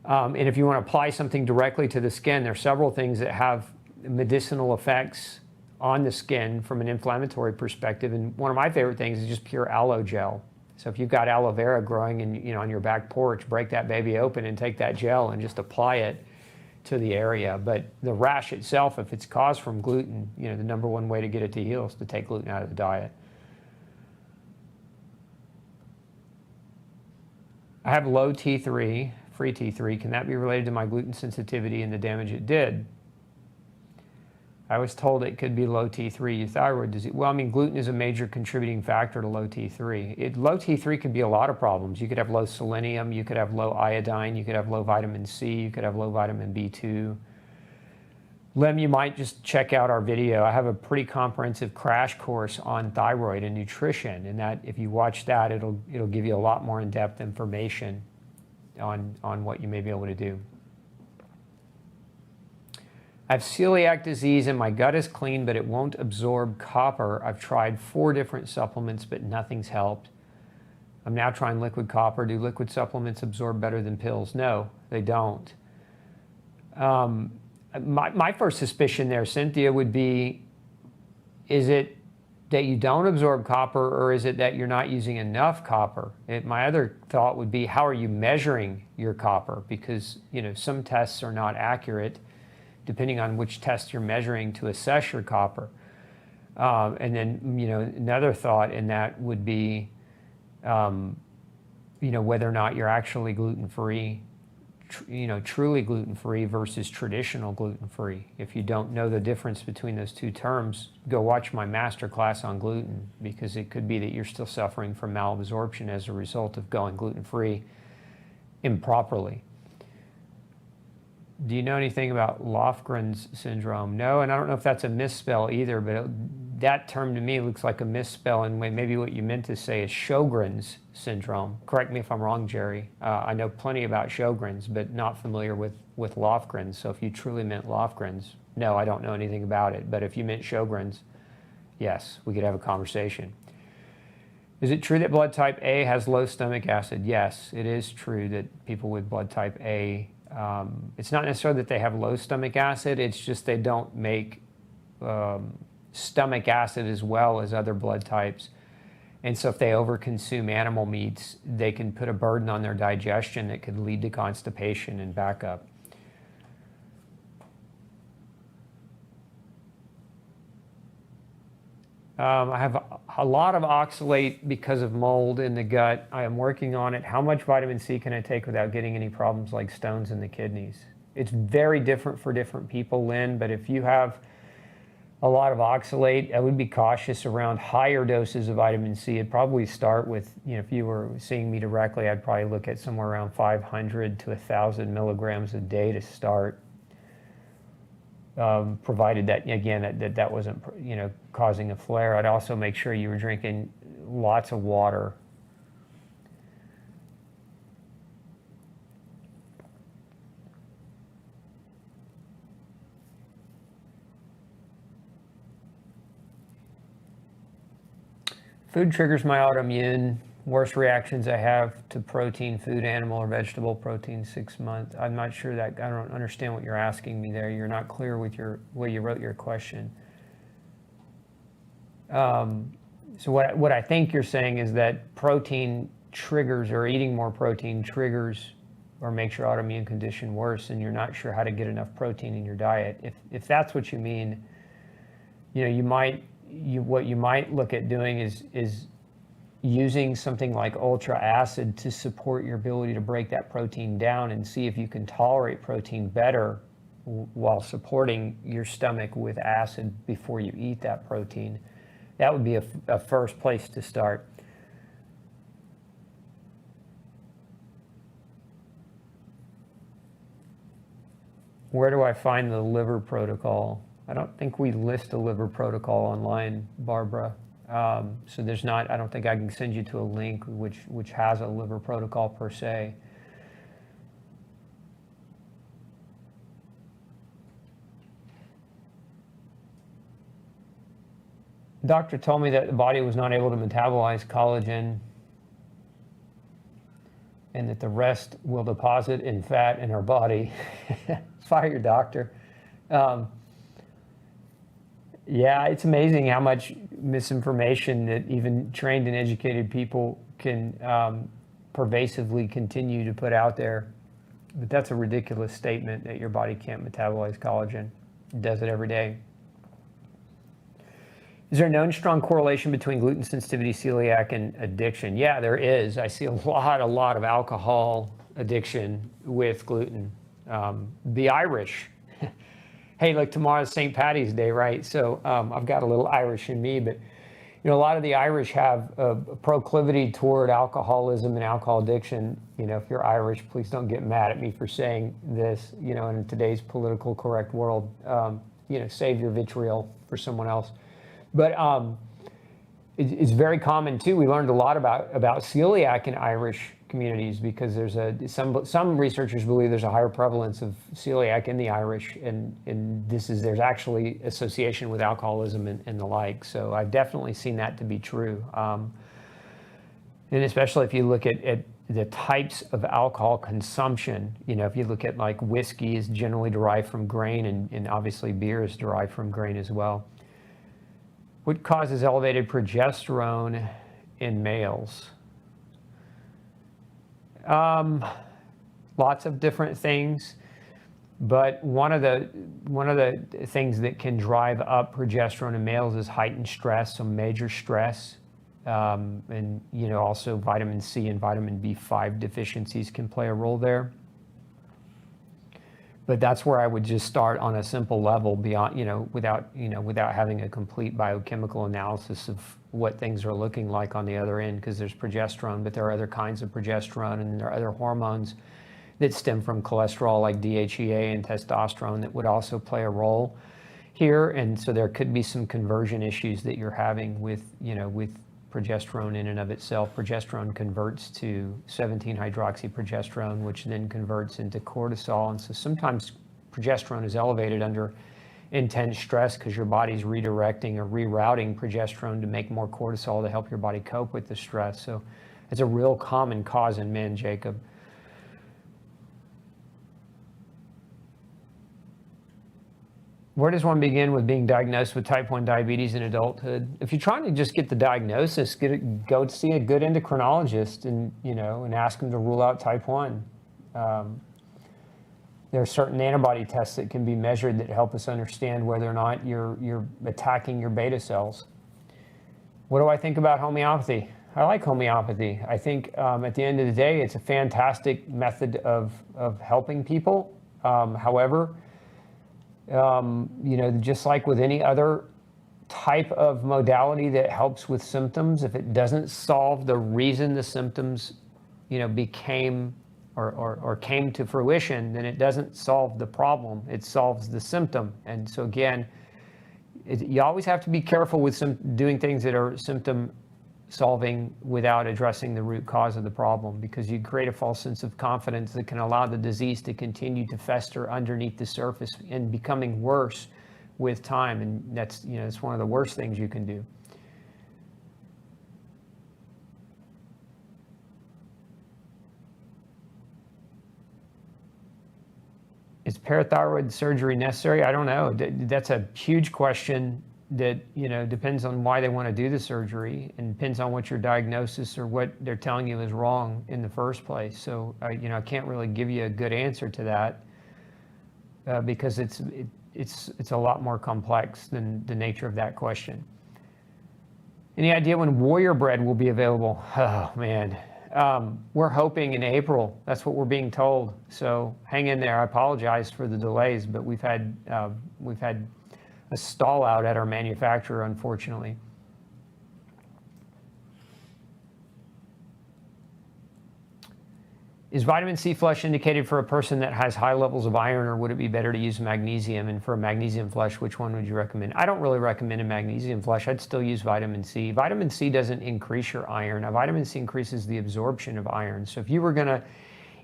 And if you want to apply something directly to the skin, there are several things that have medicinal effects on the skin from an inflammatory perspective. And one of my favorite things is just pure aloe gel. So if you've got aloe vera growing on your back porch, break that baby open and take that gel and just apply it to the area. But the rash itself, if it's caused from gluten, the number one way to get it to heal is to take gluten out of the diet. I have low T3, free T3. Can that be related to my gluten sensitivity and the damage it did? I was told it could be low T3 euthyroid disease. Well, I mean, gluten is a major contributing factor to low T3. Low T3 can be a lot of problems. You could have low selenium, you could have low iodine, you could have low vitamin C, you could have low vitamin B2. Lem, you might just check out our video. I have a pretty comprehensive crash course on thyroid and nutrition, and that if you watch that, it'll give you a lot more in-depth information on what you may be able to do. I have celiac disease and my gut is clean, but it won't absorb copper. I've tried 4 different supplements, but nothing's helped. I'm now trying liquid copper. Do liquid supplements absorb better than pills? No, they don't. My first suspicion there, Cynthia, would be, is it that you don't absorb copper, or is it that you're not using enough copper? My other thought would be, how are you measuring your copper? Because some tests are not accurate, depending on which test you're measuring to assess your copper. And then, another thought in that would be, whether or not you're actually gluten-free, truly gluten-free versus traditional gluten-free. If you don't know the difference between those two terms, go watch my master class on gluten, because it could be that you're still suffering from malabsorption as a result of going gluten-free improperly. Do you know anything about Lofgren's syndrome? No, and I don't know if that's a misspell either, but that term to me looks like a misspell, and maybe what you meant to say is Sjogren's syndrome. Correct me if I'm wrong, Jerry. I know plenty about Sjogren's, but not familiar with Lofgren's. So if you truly meant Lofgren's, no, I don't know anything about it. But if you meant Sjogren's, yes, we could have a conversation. Is it true that blood type A has low stomach acid? Yes, it is true that people with blood type A, it's not necessarily that they have low stomach acid, it's just they don't make stomach acid as well as other blood types. And so if they overconsume animal meats, they can put a burden on their digestion that could lead to constipation and backup. I have a lot of oxalate because of mold in the gut. I am working on it. How much vitamin C can I take without getting any problems like stones in the kidneys? It's very different for different people, Lynn, but if you have a lot of oxalate, I would be cautious around higher doses of vitamin C. I'd probably start with, if you were seeing me directly, I'd probably look at somewhere around 500 to 1,000 milligrams a day to start. Provided that, again, that wasn't, causing a flare. I'd also make sure you were drinking lots of water. Food triggers my autoimmune. Worst reactions I have to protein, food, animal or vegetable protein, 6 months. I'm not sure that, I don't understand what you're asking me there. You're not clear with your way you wrote your question. So what I think you're saying is that protein triggers, or eating more protein triggers or makes your autoimmune condition worse, and you're not sure how to get enough protein in your diet. If that's what you mean, what you might look at doing is using something like ultra acid to support your ability to break that protein down and see if you can tolerate protein better while supporting your stomach with acid before you eat that protein. That would be a first place to start. Where do I find the liver protocol? I don't think we list a liver protocol online, Barbara. So there's not, I don't think I can send you to a link which has a liver protocol per se. Doctor told me that the body was not able to metabolize collagen and that the rest will deposit in fat in our body. Fire your doctor. Yeah, it's amazing how much misinformation that even trained and educated people can pervasively continue to put out there. But that's a ridiculous statement that your body can't metabolize collagen. It does it every day. Is there a known strong correlation between gluten sensitivity, celiac, and addiction? Yeah, there is. I see a lot of alcohol addiction with gluten. The Irish. Hey, look, tomorrow's St. Paddy's Day, right? So I've got a little Irish in me, but you know, a lot of the Irish have a proclivity toward alcoholism and alcohol addiction. You know, if you're Irish, please don't get mad at me for saying this. You know, in today's political correct world, you know, save your vitriol for someone else. But it's very common too. We learned a lot about celiac in Irish communities because there's some researchers believe there's a higher prevalence of celiac in the Irish, and there's actually association with alcoholism and the like. So I've definitely seen that to be true, and especially if you look at the types of alcohol consumption. You know, if you look at like whiskey is generally derived from grain, and obviously beer is derived from grain as well. What causes elevated progesterone in males? Lots of different things, but one of the things that can drive up progesterone in males is heightened stress, so major stress, and you know, also vitamin C and vitamin B5 deficiencies can play a role there. But that's where I would just start on a simple level beyond, without having a complete biochemical analysis of what things are looking like on the other end, because there's progesterone, but there are other kinds of progesterone, and there are other hormones that stem from cholesterol like DHEA and testosterone that would also play a role here. And so there could be some conversion issues that you're having with progesterone in and of itself. Progesterone converts to 17-hydroxyprogesterone, which then converts into cortisol. And so sometimes progesterone is elevated under intense stress because your body's redirecting or rerouting progesterone to make more cortisol to help your body cope with the stress. So it's a real common cause in men, Jacob. Where does one begin with being diagnosed with type 1 diabetes in adulthood? If you're trying to just get the diagnosis, go see a good endocrinologist and ask them to rule out type 1. There are certain antibody tests that can be measured that help us understand whether or not you're attacking your beta cells. What do I think about homeopathy? I like homeopathy. I think at the end of the day, it's a fantastic method of helping people. However, just like with any other type of modality that helps with symptoms, if it doesn't solve the reason the symptoms, became or came to fruition, then it doesn't solve the problem. It solves the symptom. And so again, you always have to be careful with doing things that are symptom solving without addressing the root cause of the problem, because you create a false sense of confidence that can allow the disease to continue to fester underneath the surface and becoming worse with time. And that's, it's one of the worst things you can do. Is parathyroid surgery necessary? I don't know. That's a huge question that, depends on why they want to do the surgery, and depends on what your diagnosis or what they're telling you is wrong in the first place. So, I can't really give you a good answer to that because it's a lot more complex than the nature of that question. Any idea when Warrior Bread will be available? Oh, man. We're hoping in April. That's what we're being told. So hang in there. I apologize for the delays, but we've had a stall out at our manufacturer, unfortunately. Is vitamin C flush indicated for a person that has high levels of iron, or would it be better to use magnesium? And for a magnesium flush, which one would you recommend? I don't really recommend a magnesium flush. I'd still use vitamin C. Vitamin C doesn't increase your iron. Now, vitamin C increases the absorption of iron. So if you were going to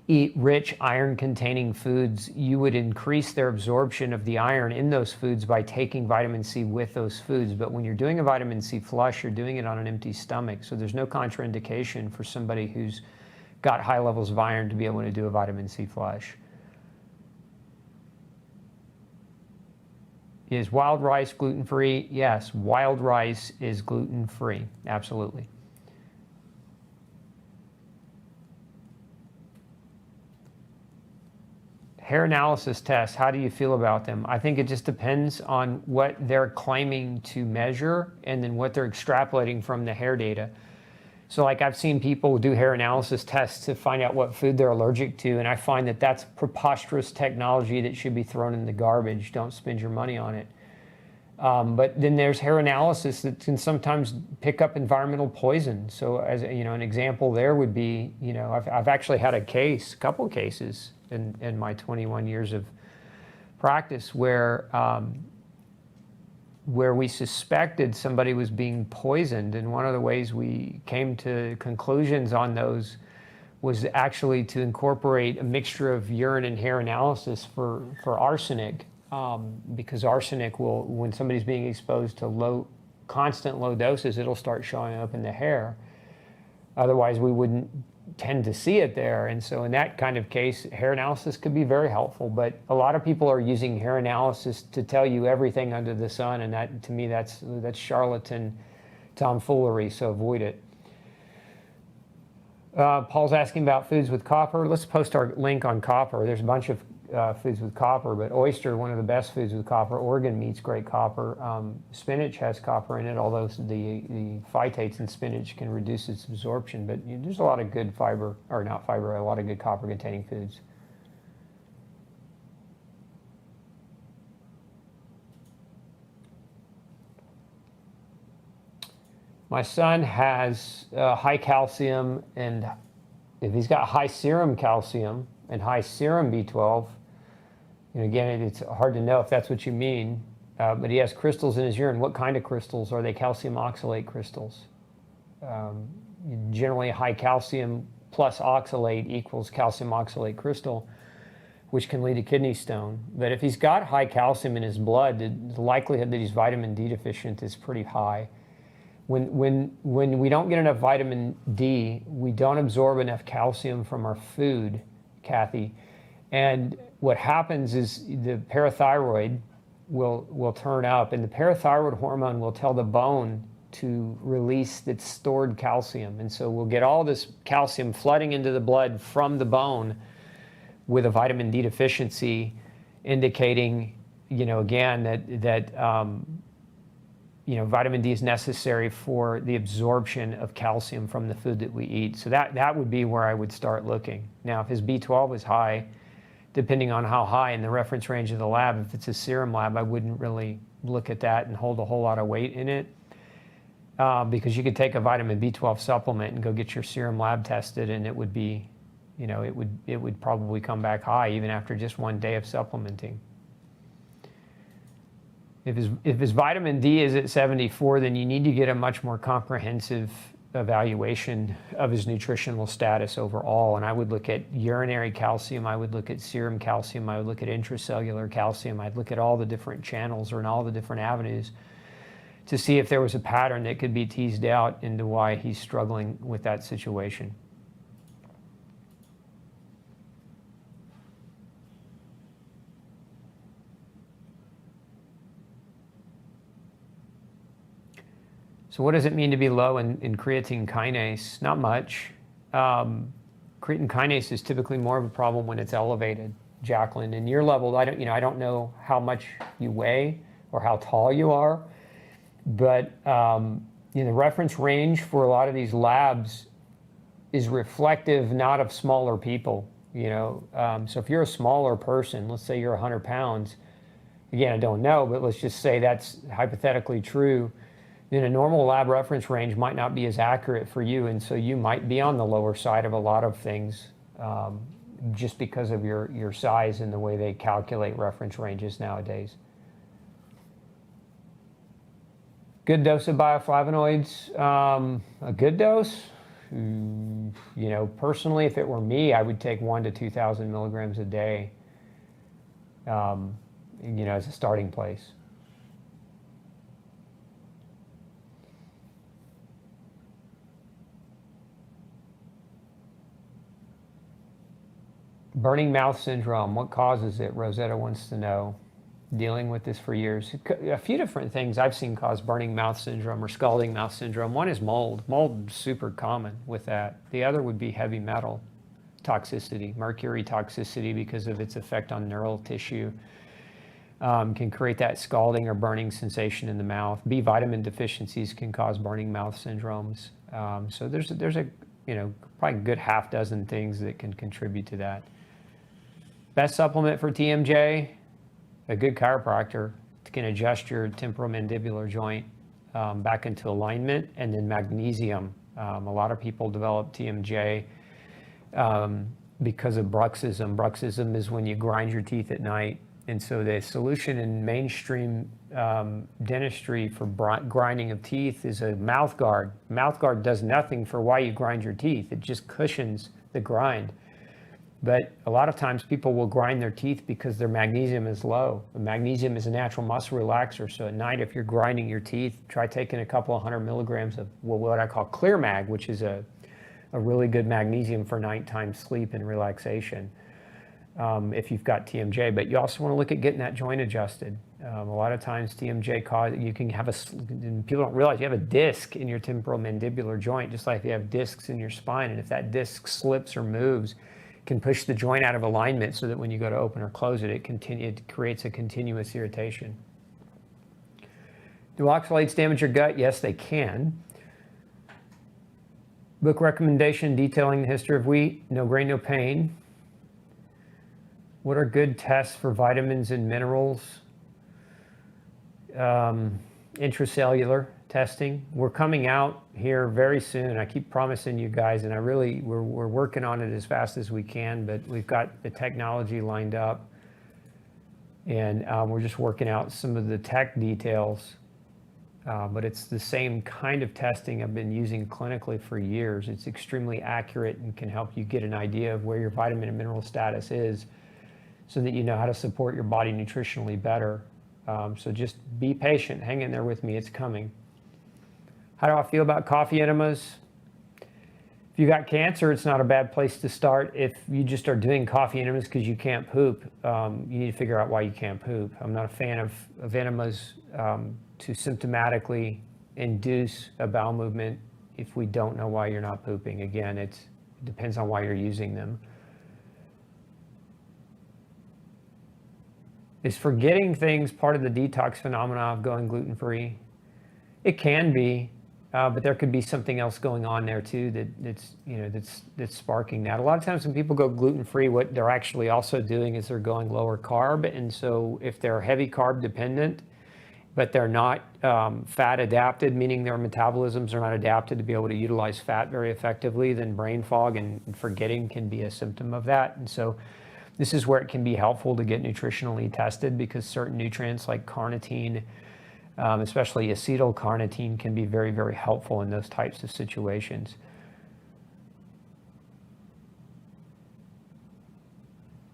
eat rich iron-containing foods, you would increase their absorption of the iron in those foods by taking vitamin C with those foods. But when you're doing a vitamin C flush, you're doing it on an empty stomach. So there's no contraindication for somebody who's got high levels of iron to be able to do a vitamin C flush. Is wild rice gluten-free? Yes, wild rice is gluten-free, absolutely. Hair analysis tests, how do you feel about them? I think it just depends on what they're claiming to measure and then what they're extrapolating from the hair data. So like I've seen people do hair analysis tests to find out what food they're allergic to, and I find that that's preposterous technology that should be thrown in the garbage. Don't spend your money on it. But then there's hair analysis that can sometimes pick up environmental poison. So as an example there would be, I've actually had a couple cases in my 21 years of practice where we suspected somebody was being poisoned, and one of the ways we came to conclusions on those was actually to incorporate a mixture of urine and hair analysis for arsenic, because arsenic will, when somebody's being exposed to constant low doses, it'll start showing up in the hair. Otherwise, we wouldn't tend to see it there. And so in that kind of case, hair analysis could be very helpful. But a lot of people are using hair analysis to tell you everything under the sun, and that, to me, that's charlatan tomfoolery, so avoid it. Paul's asking about foods with copper. Let's post our link on copper. There's a bunch of foods with copper, but oyster, one of the best foods with copper. Organ meat's great copper. Spinach has copper in it, although the phytates in spinach can reduce its absorption. But there's a lot of good fiber, or not fiber, a lot of good copper-containing foods. My son has high calcium, and if he's got high serum calcium and high serum B12, again, it's hard to know if that's what you mean, but he has crystals in his urine. What kind of crystals? Are they calcium oxalate crystals? Generally, high calcium plus oxalate equals calcium oxalate crystal, which can lead to kidney stone. But if he's got high calcium in his blood, the likelihood that he's vitamin D deficient is pretty high. When we don't get enough vitamin D, we don't absorb enough calcium from our food, Kathy. And what happens is the parathyroid will turn up, and the parathyroid hormone will tell the bone to release its stored calcium. And so we'll get all this calcium flooding into the blood from the bone with a vitamin D deficiency, indicating, again, that vitamin D is necessary for the absorption of calcium from the food that we eat. So that would be where I would start looking. Now, if his B12 is high, depending on how high in the reference range of the lab, if it's a serum lab, I wouldn't really look at that and hold a whole lot of weight in it, because you could take a vitamin B12 supplement and go get your serum lab tested, and it would be, it would probably come back high even after just one day of supplementing. If his vitamin D is at 74, then you need to get a much more comprehensive evaluation of his nutritional status overall. And I would look at urinary calcium, I would look at serum calcium, I would look at intracellular calcium, I'd look at all the different channels or in all the different avenues to see if there was a pattern that could be teased out into why he's struggling with that situation. So what does it mean to be low in creatine kinase? Not much. Creatine kinase is typically more of a problem when it's elevated, Jacqueline. And your level, I don't know how much you weigh or how tall you are, but the reference range for a lot of these labs is reflective not of smaller people. So if you're a smaller person, let's say you're 100 pounds, again, I don't know, but let's just say that's hypothetically true, then a normal lab reference range might not be as accurate for you, and so you might be on the lower side of a lot of things just because of your size and the way they calculate reference ranges nowadays. Good dose of bioflavonoids, a good dose? personally, if it were me, I would take 1,000 to 2,000 milligrams a day, as a starting place. Burning mouth syndrome, what causes it? Rosetta wants to know. Dealing with this for years. A few different things I've seen cause burning mouth syndrome or scalding mouth syndrome. One is mold. Mold is super common with that. The other would be heavy metal toxicity, mercury toxicity, because of its effect on neural tissue. Can create that scalding or burning sensation in the mouth. B vitamin deficiencies can cause burning mouth syndromes. So there's a probably a good half dozen things that can contribute to that. Best supplement for TMJ, a good chiropractor can adjust your temporomandibular joint back into alignment, and then magnesium. A lot of people develop TMJ because of bruxism. Bruxism is when you grind your teeth at night. And so the solution in mainstream dentistry for grinding of teeth is a mouth guard. Mouth guard does nothing for why you grind your teeth. It just cushions the grind. But a lot of times people will grind their teeth because their magnesium is low. The magnesium is a natural muscle relaxer. So at night, if you're grinding your teeth, try taking a couple of 100 milligrams of what I call Clear Mag, which is a really good magnesium for nighttime sleep and relaxation. If you've got TMJ, but you also want to look at getting that joint adjusted. A lot of times TMJ you can have people don't realize you have a disc in your temporomandibular joint, just like you have discs in your spine. And if that disc slips or moves, it can push the joint out of alignment so that when you go to open or close it, it creates a continuous irritation. Do oxalates damage your gut? Yes, they can. Book recommendation detailing the history of wheat, no grain, no pain. What are good tests for vitamins and minerals? Intracellular testing. We're coming out here very soon. I keep promising you guys, and we're working on it as fast as we can, but we've got the technology lined up, and we're just working out some of the tech details. But it's the same kind of testing I've been using clinically for years. It's extremely accurate and can help you get an idea of where your vitamin and mineral status is, so that you know how to support your body nutritionally better. So just be patient, hang in there with me, it's coming. How do I feel about coffee enemas? If you got cancer, it's not a bad place to start. If you just are doing coffee enemas because you can't poop, you need to figure out why you can't poop. I'm not a fan of enemas to symptomatically induce a bowel movement if we don't know why you're not pooping. Again, it depends on why you're using them. Is forgetting things part of the detox phenomena of going gluten-free? It can be, but there could be something else going on there too that's sparking that. A lot of times when people go gluten-free, what they're actually also doing is they're going lower carb. And so if they're heavy carb dependent, but they're not fat adapted, meaning their metabolisms are not adapted to be able to utilize fat very effectively, then brain fog and forgetting can be a symptom of that. And so this is where it can be helpful to get nutritionally tested, because certain nutrients like carnitine, especially acetylcarnitine, can be very, very helpful in those types of situations.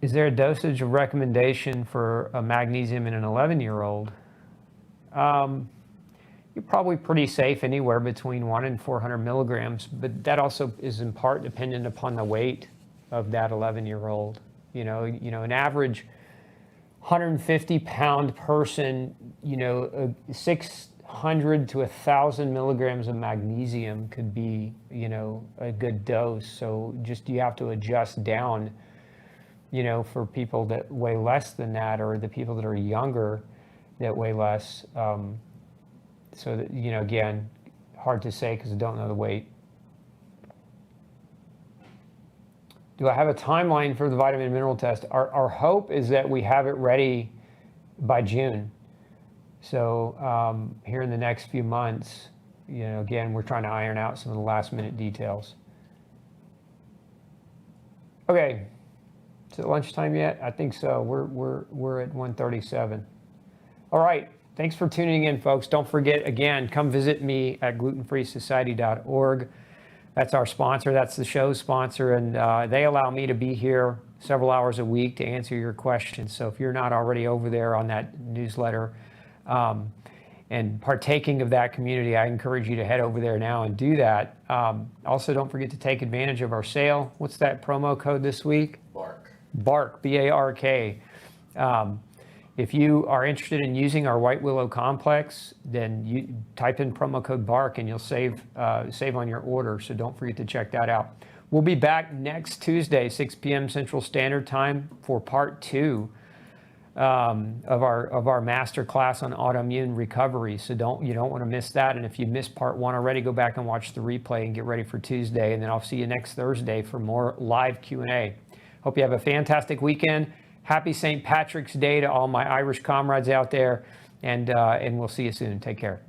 Is there a dosage of recommendation for a magnesium in an 11-year-old? You're probably pretty safe anywhere between 1 and 400 milligrams, but that also is in part dependent upon the weight of that 11-year-old. An average 150-pound person, 600 to 1,000 milligrams of magnesium could be, a good dose. So just you have to adjust down, for people that weigh less than that, or the people that are younger that weigh less. So that, again, hard to say because I don't know the weight. Do I have a timeline for the vitamin and mineral test? Our hope is that we have it ready by June. So here in the next few months, again, we're trying to iron out some of the last minute details. Okay, is it lunchtime yet? I think so. We're at 1:37. All right, thanks for tuning in, folks. Don't forget, again, come visit me at glutenfreesociety.org. That's our sponsor. That's the show's sponsor. And they allow me to be here several hours a week to answer your questions. So if you're not already over there on that newsletter and partaking of that community, I encourage you to head over there now and do that. Also, don't forget to take advantage of our sale. What's that promo code this week? Bark. BARK, B-A-R-K. If you are interested in using our White Willow Complex, then you type in promo code BARK and you'll save on your order. So don't forget to check that out. We'll be back next Tuesday, 6 p.m. Central Standard Time for part 2 of our master class on autoimmune recovery. So you don't want to miss that. And if you missed part 1 already, go back and watch the replay and get ready for Tuesday. And then I'll see you next Thursday for more live Q&A. Hope you have a fantastic weekend. Happy St. Patrick's Day to all my Irish comrades out there. And we'll see you soon. Take care.